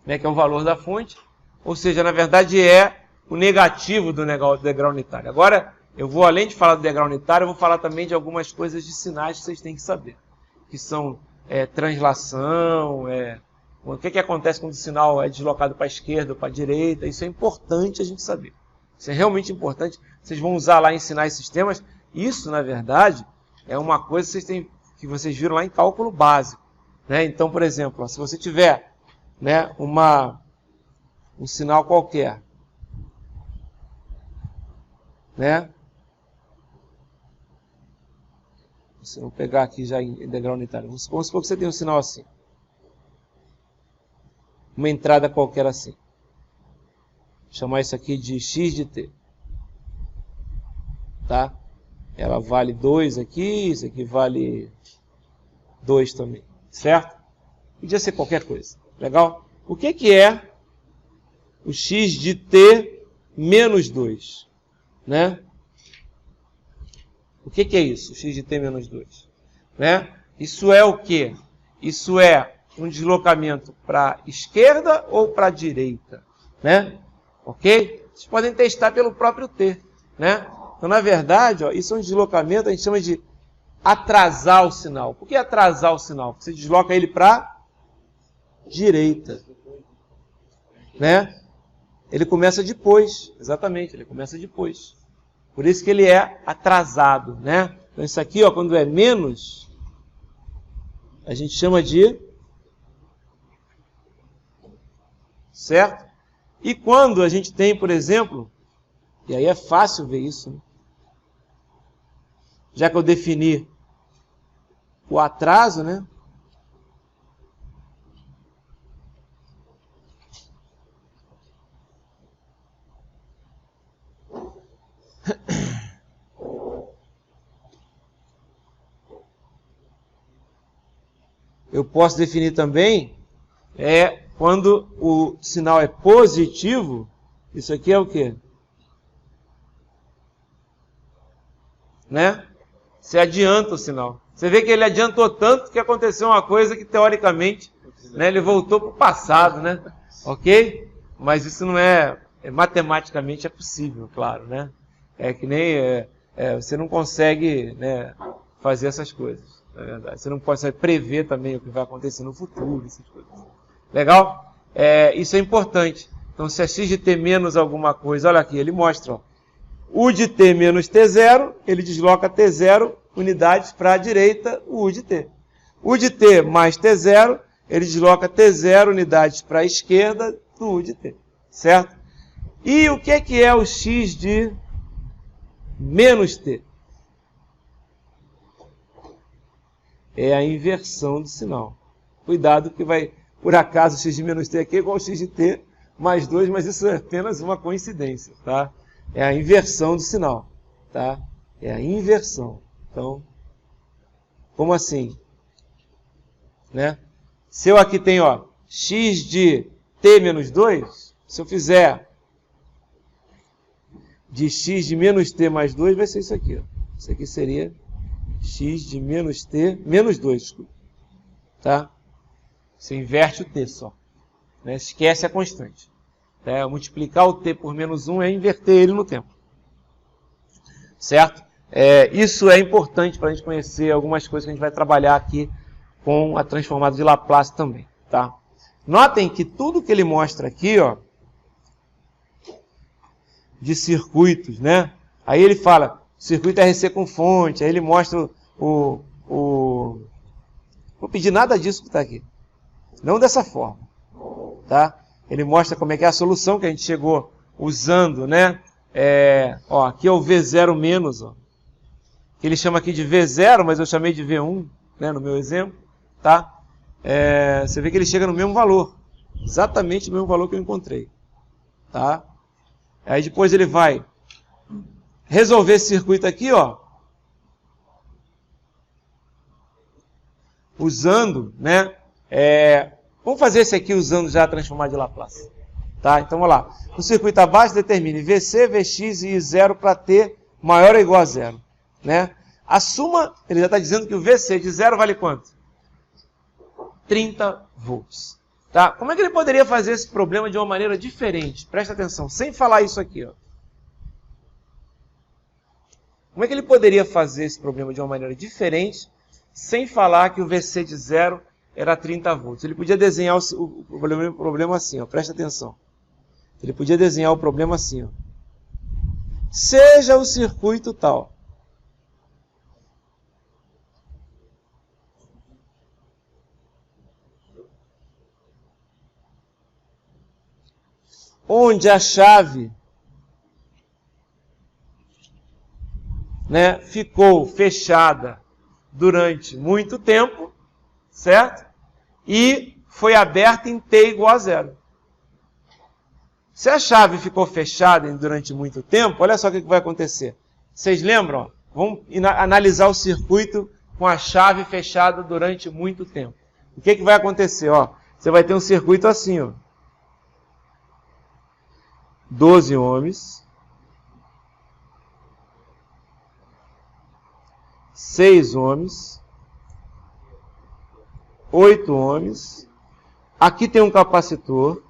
né, que é o valor da fonte, ou seja, na verdade é o negativo do degrau unitário. Agora, eu vou, além de falar do degrau unitário, eu vou falar também de algumas coisas de sinais que vocês têm que saber, que são translação, o que acontece quando o sinal é deslocado para a esquerda ou para a direita, isso é importante a gente saber. Isso é realmente importante, vocês vão usar lá em sinais e sistemas, isso, na verdade, é uma coisa que vocês viram lá em cálculo básico, né? Então, por exemplo, ó, se você tiver, né, um sinal qualquer, né? Vamos pegar aqui já em degrau unitário. Vamos supor que você tem um sinal assim. Uma entrada qualquer assim. Vou chamar isso aqui de x de t. Tá? Ela vale 2 aqui, isso aqui vale 2 também. Certo? Podia ser qualquer coisa. Legal? O que é o x de t menos 2? Né? O que é isso? O x de t menos 2? Né? Isso é o quê? Isso é um deslocamento para a esquerda ou para a direita? Né? Ok? Vocês podem testar pelo próprio t. Né? Então, na verdade, ó, isso é um deslocamento, a gente chama de atrasar o sinal. Por que atrasar o sinal? Porque você desloca ele para a direita. Né? Ele começa depois, exatamente, ele começa depois. Por isso que ele é atrasado, né? Então isso aqui, ó, quando é menos, a gente chama de... Certo? E quando a gente tem, por exemplo, e aí é fácil ver isso, né? Já que eu defini o atraso, né? Eu posso definir também quando o sinal é positivo, isso aqui é o quê? Né? Você adianta o sinal. Você vê que ele adiantou tanto que aconteceu uma coisa que, teoricamente, né, ele voltou para o passado, né? Ok? Mas isso não matematicamente é possível, claro, né? É que nem... você não consegue, né, fazer essas coisas, na verdade. Você não pode prever também o que vai acontecer no futuro, essas coisas. Legal? Isso é importante. Então, se é x de t menos alguma coisa, olha aqui, ele mostra, ó, u de t menos t0, ele desloca t0 unidades para a direita, o u de t. U de t mais t0, ele desloca t0 unidades para a esquerda do u de t. Certo? E o que é o x de menos t? É a inversão do sinal. Cuidado que vai, por acaso, o x de menos t aqui é igual ao x de t mais 2, mas isso é apenas uma coincidência, tá? É a inversão do sinal, tá? É a inversão. Então, como assim? Né? Se eu aqui tenho, ó, x de t menos 2, se eu fizer de x de menos t mais 2, vai ser isso aqui. Ó. Isso aqui seria x de menos t menos 2. Desculpa. Tá? Você inverte o t só. Né? Esquece a constante. Tá? Multiplicar o t por menos 1 é inverter ele no tempo. Certo? Isso é importante para a gente conhecer algumas coisas que a gente vai trabalhar aqui com a transformada de Laplace também. Tá? Notem que tudo que ele mostra aqui, ó, de circuitos, né? Aí ele fala, circuito RC com fonte, aí ele mostra Vou pedir nada disso que está aqui. Não dessa forma. Tá? Ele mostra como é que é a solução que a gente chegou usando, né? Aqui é o V0 menos, ó. Que ele chama aqui de V0, mas eu chamei de V1, né, no meu exemplo. Tá? Você vê que ele chega no mesmo valor. Exatamente o mesmo valor que eu encontrei. Tá? Aí depois ele vai resolver esse circuito aqui, ó. Usando, né? Vamos fazer esse aqui usando já a transformada de Laplace. Tá? Então vamos lá. No circuito abaixo, determine VC, Vx e I0 para t maior ou igual a zero. Né? Assuma, ele já está dizendo que o VC de zero vale quanto? 30 volts. Tá? Como é que ele poderia fazer esse problema de uma maneira diferente? Presta atenção, sem falar isso aqui. Ó. Como é que ele poderia fazer esse problema de uma maneira diferente, sem falar que o VC de zero era 30 volts? Ele podia desenhar o problema assim, ó. Presta atenção. Ele podia desenhar o problema assim, ó. Seja o circuito tal. Onde a chave, né, ficou fechada durante muito tempo, certo? E foi aberta em t igual a zero. Se a chave ficou fechada durante muito tempo, olha só o que vai acontecer. Vocês lembram? Ó? Vamos analisar o circuito com a chave fechada durante muito tempo. O que vai acontecer? Ó, você vai ter um circuito assim, ó. 12 ohms, 6 ohms, 8 ohms, aqui tem um capacitor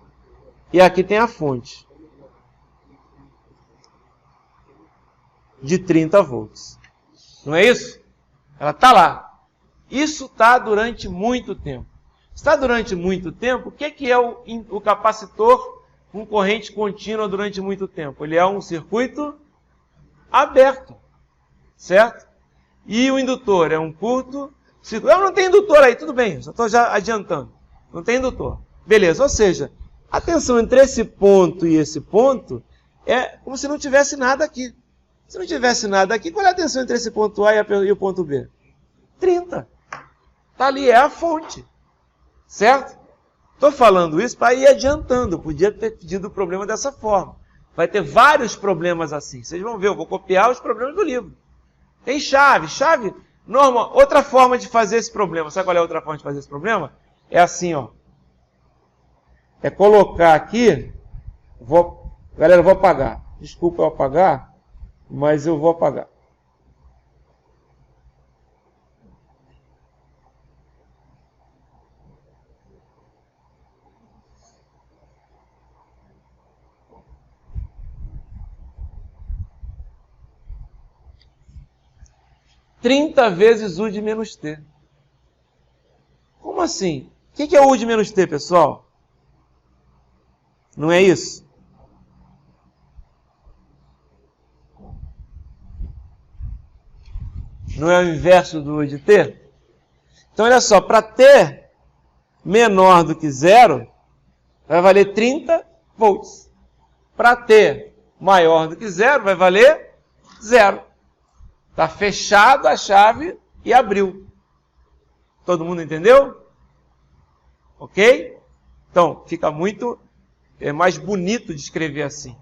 e aqui tem a fonte de 30 volts. Não é isso? Ela está lá. Isso está durante muito tempo. Está durante muito tempo, o que é o capacitor com corrente contínua durante muito tempo? Ele é um circuito aberto, certo? E o indutor é um curto circuito. Não tem indutor aí, tudo bem, só estou já adiantando. Não tem indutor. Beleza, ou seja, a tensão entre esse ponto e esse ponto é como se não tivesse nada aqui. Se não tivesse nada aqui, qual é a tensão entre esse ponto A e o ponto B? 30. Está ali, é a fonte. Certo? Estou falando isso para ir adiantando. Podia ter pedido o problema dessa forma. Vai ter vários problemas assim. Vocês vão ver, eu vou copiar os problemas do livro. Tem chave. Chave, normal. Outra forma de fazer esse problema. Sabe qual é a outra forma de fazer esse problema? É assim, ó. É colocar aqui. Galera, eu vou apagar. Desculpa eu apagar, mas eu vou apagar. Trinta vezes U de menos T. Como assim? O que é U de menos T, pessoal? Não é isso? Não é o inverso do U de T? Então, olha só, para T menor do que zero, vai valer 30 volts. Para T maior do que zero, vai valer zero. Está fechado a chave e abriu. Todo mundo entendeu? Ok? Então, fica muito mais bonito de escrever assim.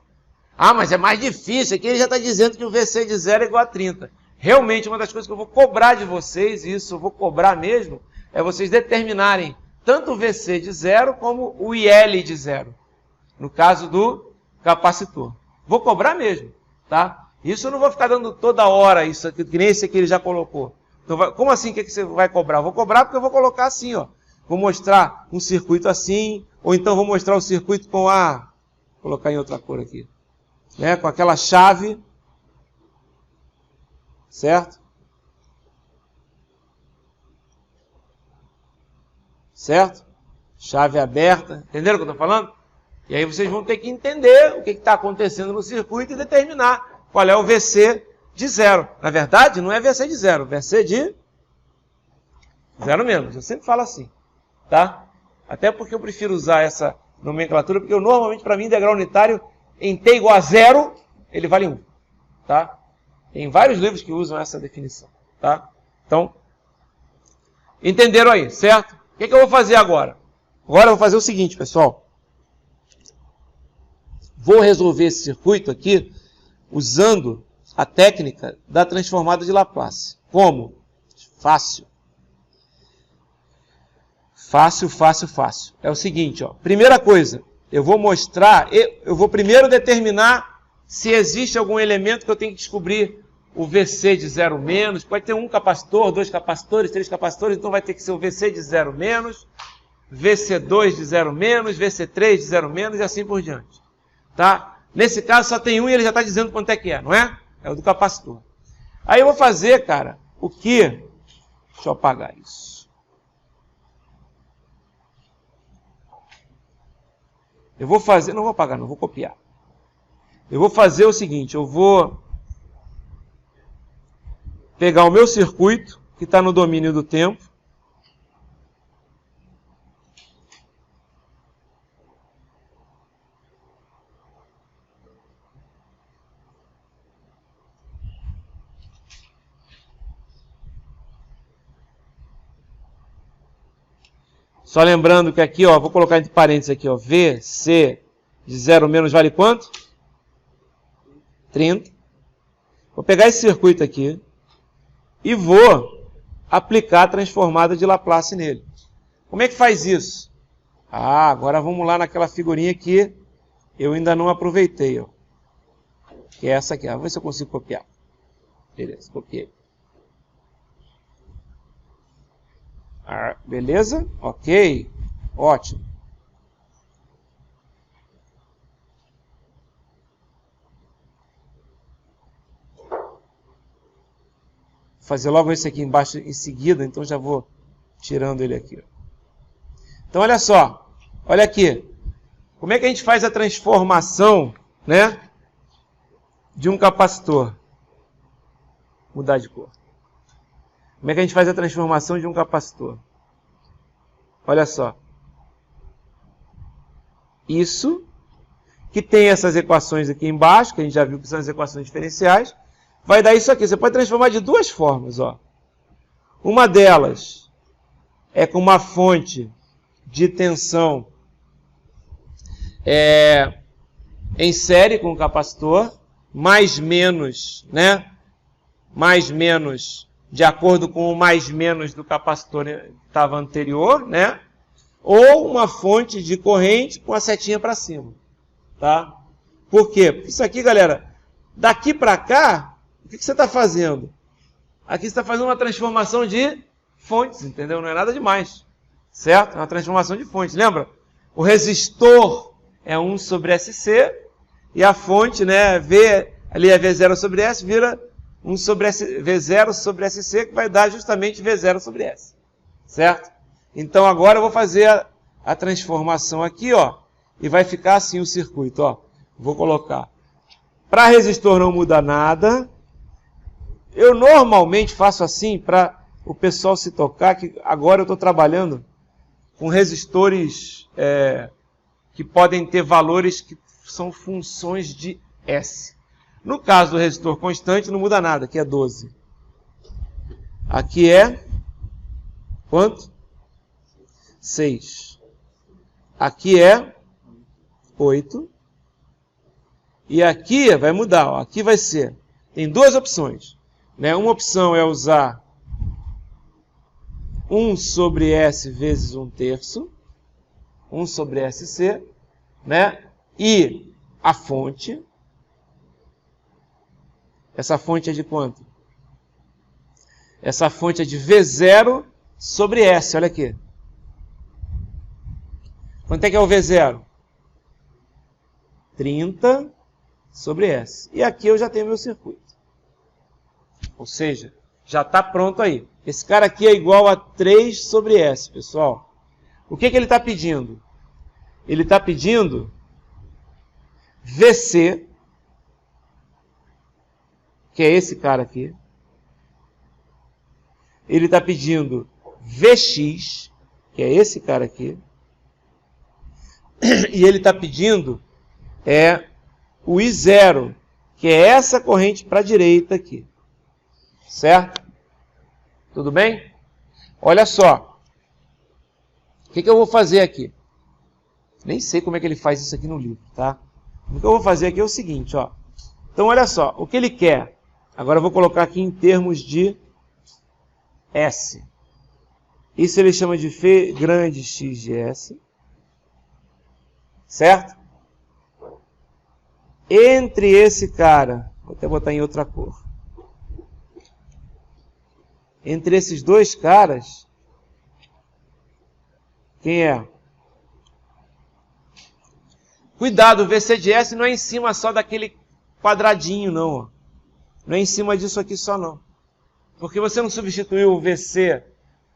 Ah, mas é mais difícil, aqui ele já está dizendo que o VC de 0 é igual a 30. Realmente, uma das coisas que eu vou cobrar de vocês, e isso eu vou cobrar mesmo, é vocês determinarem tanto o VC de 0 como o IL de 0. No caso do capacitor. Vou cobrar mesmo, tá? Isso eu não vou ficar dando toda hora, isso aqui, que nem esse aqui ele já colocou. Então, como assim, o que você vai cobrar? Eu vou cobrar porque eu vou colocar assim, ó. Vou mostrar um circuito assim, ou então vou mostrar o circuito com a... Vou colocar em outra cor aqui. Né? Com aquela chave. Certo? Certo? Chave aberta. Entenderam o que eu estou falando? E aí vocês vão ter que entender o que está acontecendo no circuito e determinar qual é o VC de 0. Na verdade, não é VC de 0, VC de 0 menos. Eu sempre falo assim, tá? Até porque eu prefiro usar essa nomenclatura, porque eu normalmente, para mim, degrau unitário em T igual a 0, ele vale 1, tá? Tem vários livros que usam essa definição, tá? Então, entenderam aí, certo? O que eu vou fazer agora? Agora eu vou fazer o seguinte, pessoal. Vou resolver esse circuito aqui usando a técnica da transformada de Laplace. Como? Fácil. Fácil, fácil, fácil. É o seguinte, ó. Primeira coisa, eu vou mostrar, eu vou primeiro determinar se existe algum elemento que eu tenho que descobrir o VC de 0 menos. Pode ter um capacitor, 2 capacitores, 3 capacitores, então vai ter que ser o VC de 0 menos, VC2 de 0 menos, VC3 de 0 menos e assim por diante. Tá? Nesse caso só tem um e ele já está dizendo quanto é que é, não é? É o do capacitor. Aí eu vou fazer, cara, o que? Deixa eu apagar isso. Eu vou fazer, não vou apagar não, vou copiar. Eu vou fazer o seguinte, eu vou pegar o meu circuito, que está no domínio do tempo, só lembrando que aqui, ó, vou colocar entre parênteses aqui, ó, VC de 0 menos vale quanto? 30. Vou pegar esse circuito aqui e vou aplicar a transformada de Laplace nele. Como é que faz isso? Ah, agora vamos lá naquela figurinha que eu ainda não aproveitei, ó. Que é essa aqui. Vamos ver se eu consigo copiar. Beleza, copiei. Ah, beleza? Ok. Ótimo. Vou fazer logo esse aqui embaixo em seguida, então já vou tirando ele aqui. Então, olha só. Olha aqui. Como é que a gente faz a transformação, né, de um capacitor? Mudar de cor. Como é que a gente faz a transformação de um capacitor? Olha só. Isso, que tem essas equações aqui embaixo, que a gente já viu que são as equações diferenciais, vai dar isso aqui. Você pode transformar de duas formas, ó. Uma delas é com uma fonte de tensão em série com o capacitor, mais menos, né? Mais menos de acordo com o mais menos do capacitor que estava anterior, né? Ou uma fonte de corrente com a setinha para cima, tá? Por quê? Porque isso aqui, galera, daqui para cá, o que você está fazendo? Aqui você está fazendo uma transformação de fontes, entendeu? Não é nada demais, certo? É uma transformação de fontes. Lembra? O resistor é 1 sobre SC e a fonte, né, V, ali é V0 sobre S, vira 1 sobre S, V0 sobre SC, que vai dar justamente V0 sobre S, certo? Então agora eu vou fazer a transformação aqui, ó, e vai ficar assim o circuito, ó. Vou colocar. Para resistor não muda nada. Eu normalmente faço assim para o pessoal se tocar, que agora eu estou trabalhando com resistores que podem ter valores que são funções de S. No caso do resistor constante não muda nada, que é 12. Aqui é quanto? 6. Aqui é 8. E aqui vai mudar, ó. Aqui vai ser, tem duas opções, né? Uma opção é usar 1 sobre S vezes 1/3, 1 sobre SC, né? E a fonte, essa fonte é de quanto? Essa fonte é de V0 sobre S, olha aqui. Quanto é que é o V0? 30 sobre S. E aqui eu já tenho meu circuito. Ou seja, já está pronto aí. Esse cara aqui é igual a 3 sobre S, pessoal. O que ele está pedindo? Ele está pedindo VC, que é esse cara aqui. Ele está pedindo VX, que é esse cara aqui. E ele está pedindo o I0, que é essa corrente para a direita aqui. Certo? Tudo bem? Olha só. O que eu vou fazer aqui? Nem sei como é que ele faz isso aqui no livro, tá? O que eu vou fazer aqui é o seguinte, ó. Então, olha só. O que ele quer? Agora eu vou colocar aqui em termos de S. Isso ele chama de Φ grande X de S. Certo? Entre esse cara, vou até botar em outra cor. Entre esses dois caras, quem é? Cuidado, o VC de S não é em cima só daquele quadradinho, não. Ó. Não é em cima disso aqui só, não. Porque você não substituiu o VC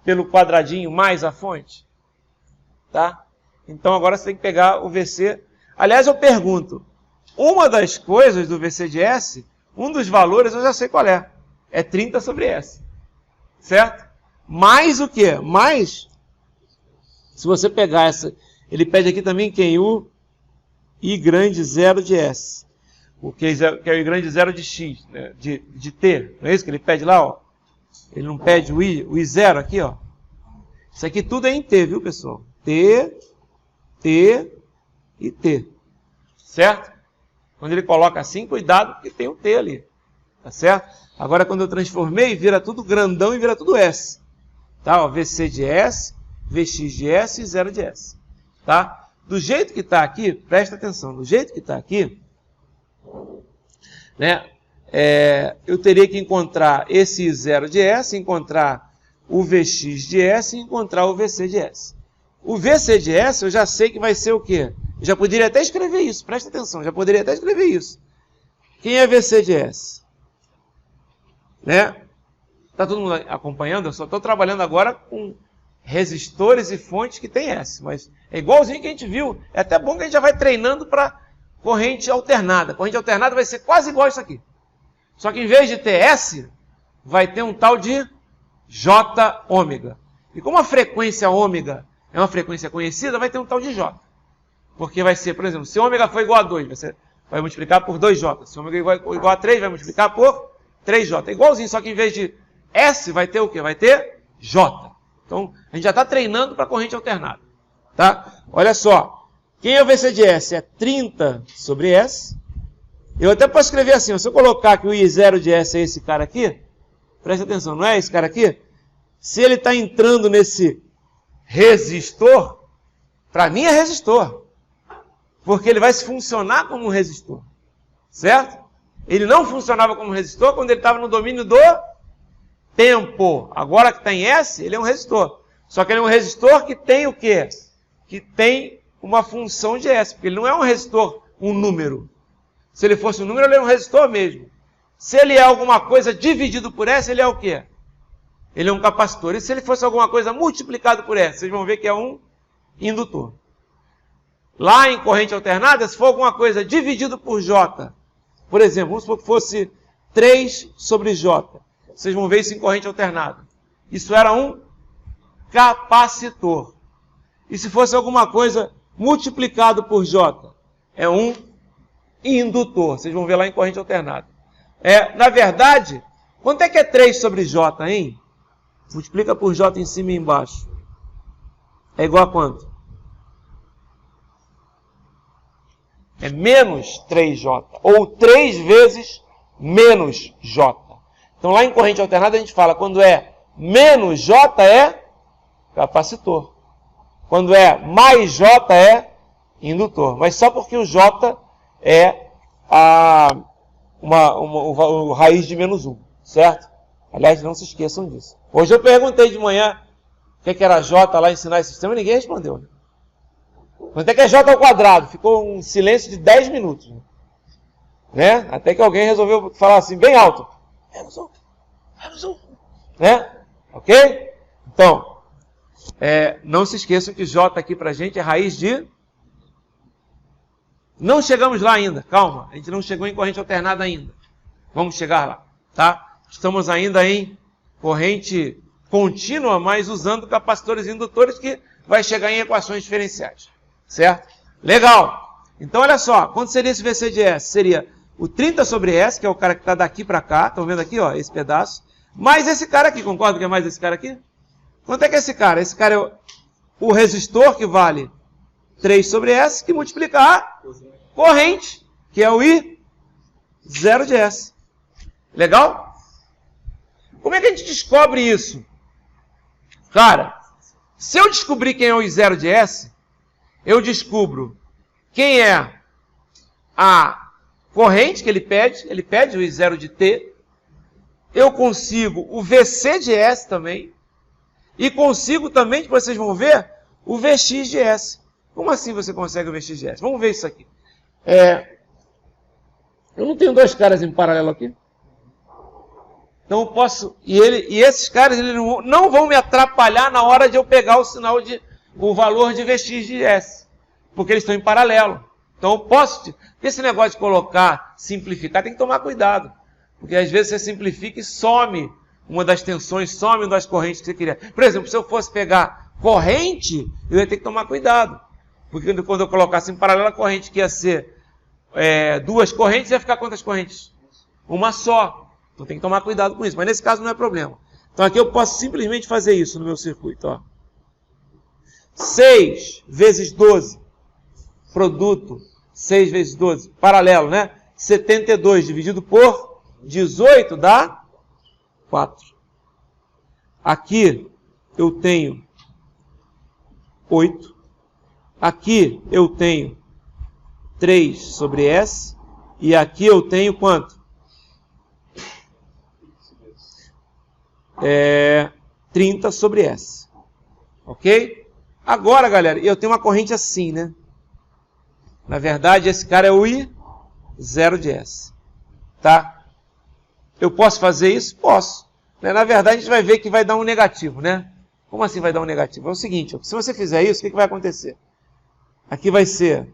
pelo quadradinho mais a fonte? Tá? Então agora você tem que pegar o VC. Aliás, eu pergunto, uma das coisas do VC de S, um dos valores eu já sei qual é. É 30 sobre S. Certo? Mais o quê? Mais, se você pegar essa, ele pede aqui também quem? O I grande 0 de S. O que é o I grande 0 de X, né? de T. Não é isso que ele pede lá? Ó? Ele não pede o I0 aqui, ó. Isso aqui tudo é em T, viu, pessoal? T e T. Certo? Quando ele coloca assim, cuidado, porque tem o T ali. Tá certo? Agora, quando eu transformei, vira tudo grandão e vira tudo S. Tá? Ó, VC de S, VX de S e 0 de S. Tá? Do jeito que está aqui, presta atenção, do jeito que está aqui, né, eu teria que encontrar esse I0 de S, encontrar o VX de S e encontrar o VC de S. O VC de S eu já sei que vai ser o quê? Eu já poderia até escrever isso, presta atenção, já poderia até escrever isso. Quem é VC de S? Né? Tá todo mundo acompanhando? Eu só estou trabalhando agora com resistores e fontes que tem S, mas é igualzinho que a gente viu. É até bom que a gente já vai treinando para corrente alternada. Corrente alternada vai ser quase igual a isso aqui. Só que em vez de ter S, vai ter um tal de J ômega. E como a frequência ômega é uma frequência conhecida, vai ter um tal de J. Porque vai ser, por exemplo, se ômega for igual a 2, você vai multiplicar por 2J. Se ômega for igual a 3, vai multiplicar por 3J. É igualzinho, só que em vez de S, vai ter o quê? Vai ter J. Então, a gente já está treinando para corrente alternada. Tá? Olha só. Quem é o VC de S? É 30 sobre S. Eu até posso escrever assim, ó, se eu colocar que o I0 de S é esse cara aqui, presta atenção, não é esse cara aqui? Se ele está entrando nesse resistor, para mim é resistor. Porque ele vai se funcionar como um resistor. Certo? Ele não funcionava como resistor quando ele estava no domínio do tempo. Agora que está em S, ele é um resistor. Só que ele é um resistor que tem o quê? Que tem uma função de S. Porque ele não é um resistor, um número. Se ele fosse um número, ele é um resistor mesmo. Se ele é alguma coisa dividido por S, ele é o quê? Ele é um capacitor. E se ele fosse alguma coisa multiplicado por S, vocês vão ver que é um indutor. Lá em corrente alternada, se for alguma coisa dividido por J, por exemplo, vamos supor que fosse 3 sobre J. Vocês vão ver isso em corrente alternada. Isso era um capacitor. E se fosse alguma coisa multiplicado por J, é um indutor. Vocês vão ver lá em corrente alternada. Na verdade, quanto é que é 3 sobre J, hein? Multiplica por J em cima e embaixo. É igual a quanto? é menos 3J, ou 3 vezes menos J. Então lá em corrente alternada a gente fala, quando é menos J é capacitor. Quando é mais J é indutor. Mas só porque o J é o raiz de menos 1, certo? Aliás, não se esqueçam disso. Hoje eu perguntei de manhã o que era J lá ensinar esse sistema e ninguém respondeu. Quanto é que é J ao quadrado? Ficou um silêncio de 10 minutos. Né? Até que alguém resolveu falar assim, bem alto. Menos 1. Né? Ok? Então, não se esqueçam que J aqui pra gente é raiz de... Não chegamos lá ainda, calma. A gente não chegou em corrente alternada ainda. Vamos chegar lá, tá? Estamos ainda em corrente contínua, mas usando capacitores e indutores que vai chegar em equações diferenciais. Certo? Legal. Então, olha só. Quanto seria esse VC de S? Seria o 30 sobre S, que é o cara que está daqui para cá. Estão vendo aqui, ó, esse pedaço. Mais esse cara aqui. Concorda que é mais esse cara aqui? Quanto é que é esse cara? Esse cara é o resistor, que vale 3 sobre S, que multiplica a corrente, que é o I0 de S. Legal? Como é que a gente descobre isso? Cara, se eu descobrir quem é o I0 de S, eu descubro quem é a corrente que ele pede o I0 de T, eu consigo o VC de S também, e consigo também, que vocês vão ver, o VX de S. Como assim você consegue o VX de S? Vamos ver isso aqui. Eu não tenho dois caras em paralelo aqui? Então eu posso... E esses caras eles não vão me atrapalhar na hora de eu pegar o valor de VX de S. Porque eles estão em paralelo. Então eu posso... Esse negócio de colocar, simplificar, tem que tomar cuidado. Porque às vezes você simplifica e some uma das tensões, some uma das correntes que você queria. Por exemplo, se eu fosse pegar corrente, eu ia ter que tomar cuidado. Porque quando eu colocasse em paralelo a corrente que ia ser duas correntes, ia ficar quantas correntes? Uma só. Então tem que tomar cuidado com isso. Mas nesse caso não é problema. Então aqui eu posso simplesmente fazer isso no meu circuito. Ó. 6 vezes 12. Produto. 6 vezes 12. Paralelo, né? 72 dividido por 18 dá 4. Aqui eu tenho 8. Aqui eu tenho 3 sobre S. E aqui eu tenho quanto? 30 sobre S. Ok? Agora, galera, eu tenho uma corrente assim, né? Na verdade, esse cara é o I0 de S. Tá? Eu posso fazer isso? Posso. Na verdade, a gente vai ver que vai dar um negativo, né? Como assim vai dar um negativo? É o seguinte, se você fizer isso, o que vai acontecer? Aqui vai ser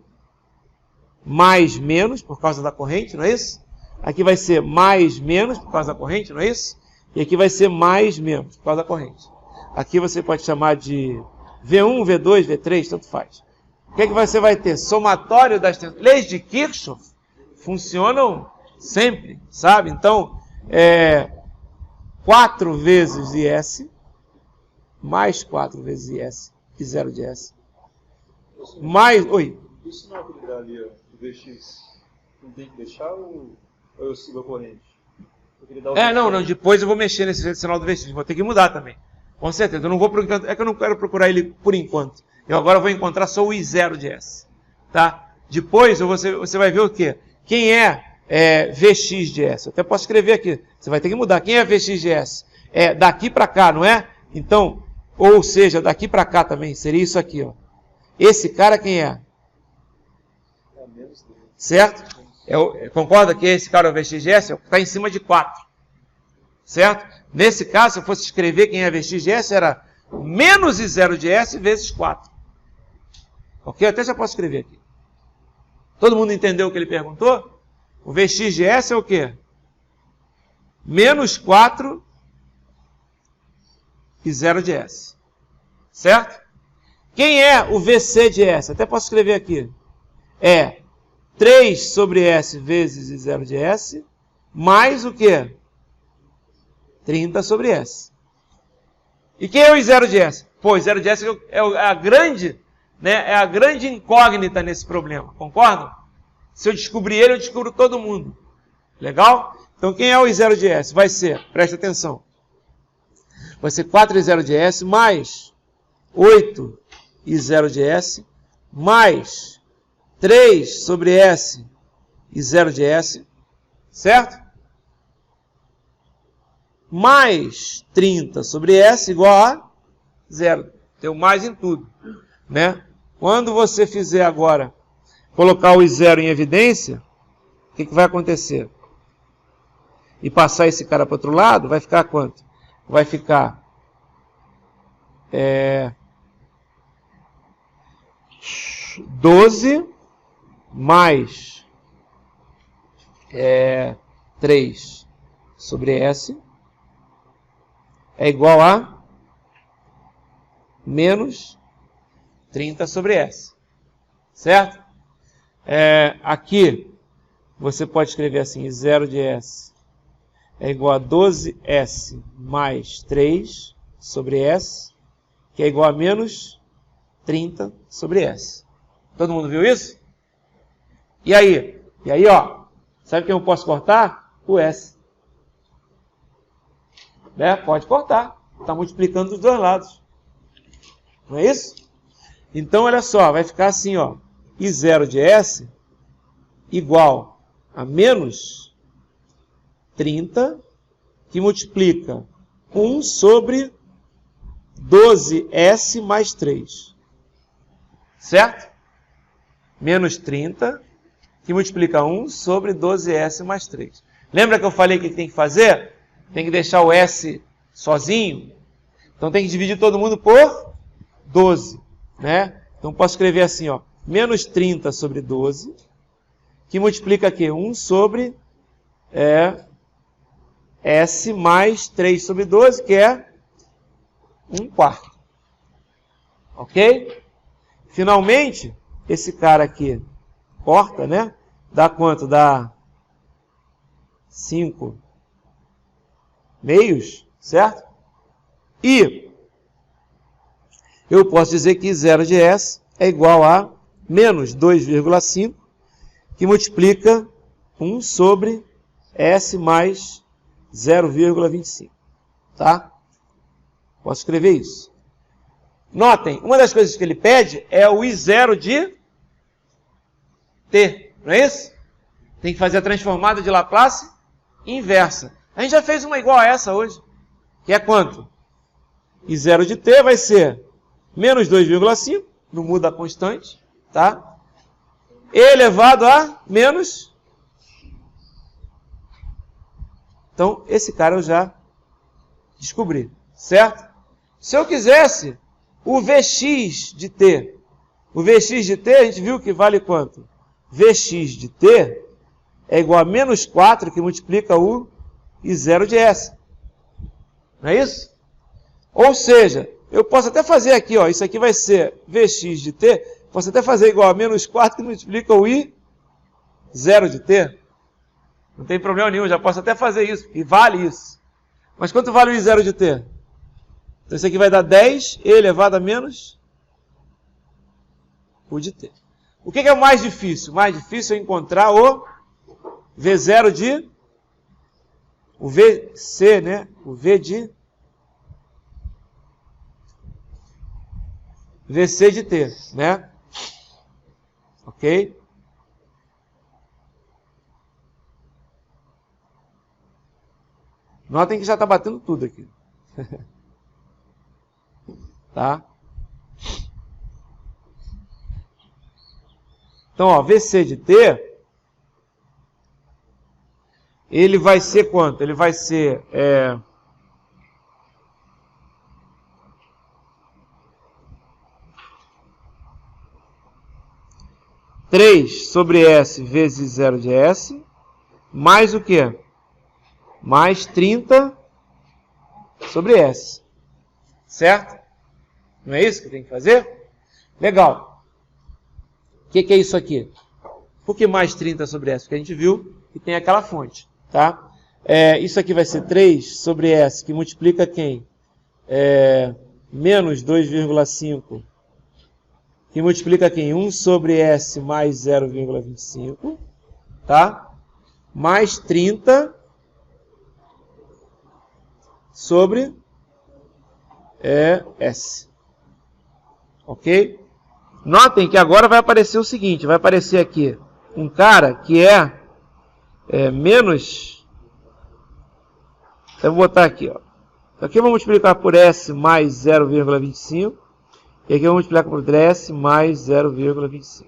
mais menos, por causa da corrente, não é isso? Aqui vai ser mais menos, por causa da corrente, não é isso? E aqui vai ser mais menos, por causa da corrente. Aqui você pode chamar de V1, V2, V3, tanto faz. O que é que você vai ter? Somatório das tensões. Leis de Kirchhoff funcionam sempre, sabe? Então, 4 vezes IS, mais 4 vezes IS, I0 de S. Mais... Oi. Isso não equilibraria o VX? Não tem que deixar ou eu sigo a corrente? Não, depois eu vou mexer nesse sinal do VX, vou ter que mudar também. Com certeza, eu não vou procurar, é que eu não quero procurar ele por enquanto. Eu agora vou encontrar só o I0 de S. Tá? Depois você vai ver o quê? Quem é VX de S? Eu até posso escrever aqui, você vai ter que mudar. Quem é VX de S? É daqui para cá, não é? Então, ou seja, daqui para cá também, seria isso aqui, ó. Esse cara quem é? Certo? Concorda que esse cara é o VX de S? Está em cima de 4. Certo? Nesse caso, se eu fosse escrever quem é VX de S, era menos I0 de S vezes 4. Ok? Eu até já posso escrever aqui. Todo mundo entendeu o que ele perguntou? O VX de S é o quê? Menos 4 I0 de S. Certo? Quem é o VC de S? Até posso escrever aqui. É 3 sobre S vezes I0 de S, mais o quê? 30 sobre S. E quem é o I0 de S? Pô, o I0 de S é a grande incógnita nesse problema. Concordam? Se eu descobrir ele, eu descubro todo mundo. Legal? Então, quem é o I0 de S? Vai ser, presta atenção, vai ser 4I0 de S mais 8I0 de S mais 3 sobre S I0 de S, certo? Mais 30 sobre S igual a 0. Tem o mais em tudo, né? Quando você fizer agora, colocar o I0 em evidência, o que vai acontecer? E passar esse cara para o outro lado, vai ficar quanto? Vai ficar 12 mais 3 sobre S é igual a menos 30 sobre S. Certo? Aqui, você pode escrever assim, I0 de S é igual a 12S mais 3 sobre S, que é igual a menos 30 sobre S. Todo mundo viu isso? E aí? E aí, ó, sabe quem eu posso cortar? O S. Né? Pode cortar. Está multiplicando dos dois lados. Não é isso? Então, olha só, vai ficar assim, ó, I0 de S igual a menos 30, que multiplica 1 sobre 12S mais 3. Certo? Menos 30, que multiplica 1 sobre 12S mais 3. Lembra que eu falei que tem que fazer? Tem que deixar o S sozinho. Então tem que dividir todo mundo por 12. Né? Então posso escrever assim, ó, menos 30 sobre 12, que multiplica aqui 1 sobre S mais 3 sobre 12, que é 1/4. Ok? Finalmente, esse cara aqui corta, né? Dá quanto? Dá 5 meios, certo? E eu posso dizer que I0 de S é igual a menos 2,5, que multiplica 1 sobre S mais 0,25. Tá? Posso escrever isso. Notem, uma das coisas que ele pede é o I0 de T. Não é isso? Tem que fazer a transformada de Laplace inversa. A gente já fez uma igual a essa hoje. Que é quanto? I0 de T vai ser menos 2,5, não muda a constante, tá? E elevado a menos. Então, esse cara eu já descobri, certo? Se eu quisesse o Vx de T, o Vx de T a gente viu que vale quanto? Vx de T é igual a menos 4, que multiplica o I0 de S. Não é isso? Ou seja, eu posso até fazer aqui, ó, isso aqui vai ser Vx de T, posso até fazer igual a menos 4, que multiplica o I0 de T. Não tem problema nenhum, já posso até fazer isso, e vale isso. Mas quanto vale o I0 de T? Então isso aqui vai dar 10 elevado a menos o de T. O que é o mais difícil? O mais difícil é encontrar o V0 de... o VC, né? O V de... VC de T, né? Ok? Notem que já está batendo tudo aqui. Tá? Então, ó, VC de T, ele vai ser quanto? Ele vai ser... 3 sobre S vezes 0 de S, mais o quê? Mais 30 sobre S. Certo? Não é isso que tem que fazer? Legal. O que é isso aqui? Por que mais 30 sobre S? Porque a gente viu que tem aquela fonte. Tá? Isso aqui vai ser 3 sobre S, que multiplica quem? Menos 2,5, que multiplica aqui em 1 sobre S mais 0,25, tá? Mais 30 sobre S. Ok? Notem que agora vai aparecer o seguinte, vai aparecer aqui um cara que é menos... Eu vou botar aqui, ó. Aqui eu vou multiplicar por S mais 0,25. E aqui eu vou multiplicar por S mais 0,25.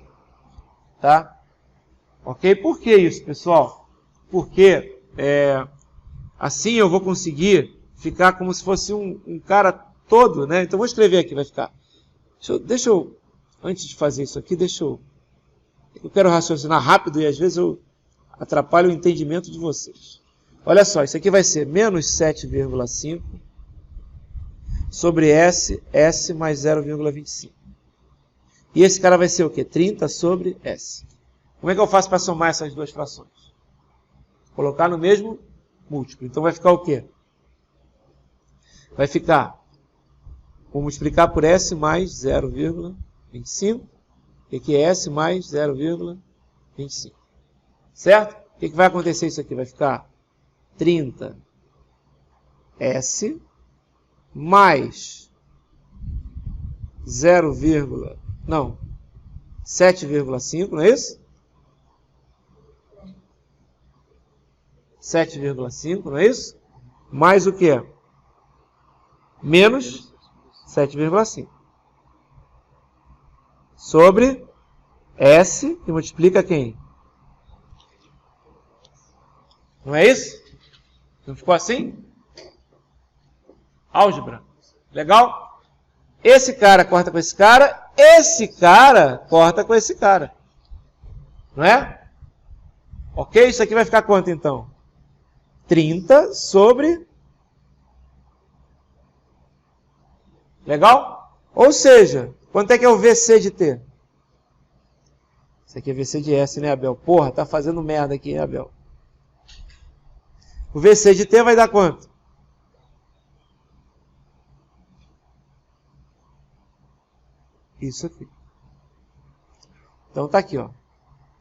Tá? Ok? Por que isso, pessoal? Porque assim eu vou conseguir ficar como se fosse um cara todo, né? Então eu vou escrever aqui, vai ficar. Deixa eu antes de fazer isso aqui, eu quero raciocinar rápido e às vezes eu atrapalho o entendimento de vocês. Olha só, isso aqui vai ser menos 7,5 sobre S mais 0,25. E esse cara vai ser o quê? 30 sobre S. Como é que eu faço para somar essas duas frações? Colocar no mesmo múltiplo. Então vai ficar o quê? Vai ficar, vou multiplicar por S mais 0,25. E aqui é S mais 0,25. Certo? O que vai acontecer isso aqui? Vai ficar 30 S mais 7,5, não é isso? 7,5, não é isso? Mais o quê? Menos 7,5. Sobre S, que multiplica quem? Não é isso? Não ficou assim? Álgebra. Legal? Esse cara corta com esse cara corta com esse cara. Não é? Ok? Isso aqui vai ficar quanto então? 30 sobre... Legal? Ou seja, quanto é que é o VC de T? Isso aqui é VC de S, né, Abel? Porra, tá fazendo merda aqui, hein, Abel? O VC de T vai dar quanto? Isso aqui. Então tá aqui, ó.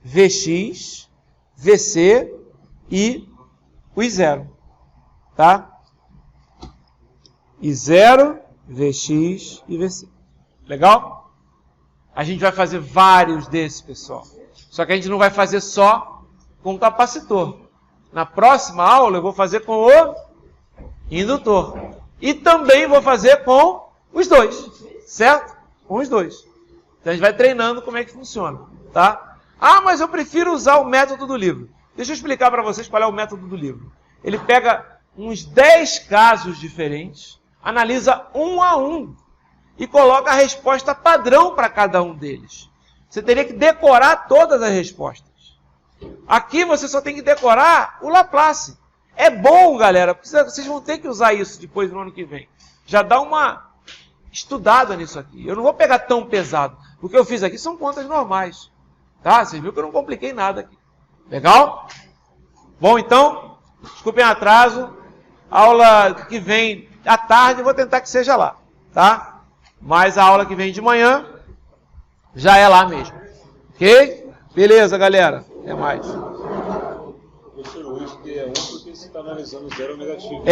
Vx, Vc e o I0. Tá? I0, Vx e Vc. Legal? A gente vai fazer vários desses, pessoal. Só que a gente não vai fazer só com o capacitor. Na próxima aula eu vou fazer com o indutor. E também vou fazer com os dois. Certo? Com os dois. Então a gente vai treinando como é que funciona. Tá? Ah, mas eu prefiro usar o método do livro. Deixa eu explicar para vocês qual é o método do livro. Ele pega uns 10 casos diferentes, analisa um a um e coloca a resposta padrão para cada um deles. Você teria que decorar todas as respostas. Aqui você só tem que decorar o Laplace. É bom, galera, porque vocês vão ter que usar isso depois no ano que vem. Já dá uma estudada nisso aqui. Eu não vou pegar tão pesado. O que eu fiz aqui são contas normais. Tá? Vocês viram que eu não compliquei nada aqui. Legal? Bom, então, desculpem o atraso. Aula que vem à tarde, eu vou tentar que seja lá. Tá? Mas a aula que vem de manhã já é lá mesmo. Ok? Beleza, galera. Até mais. Professor, hoje que é 1 porque você está analisando zero negativo.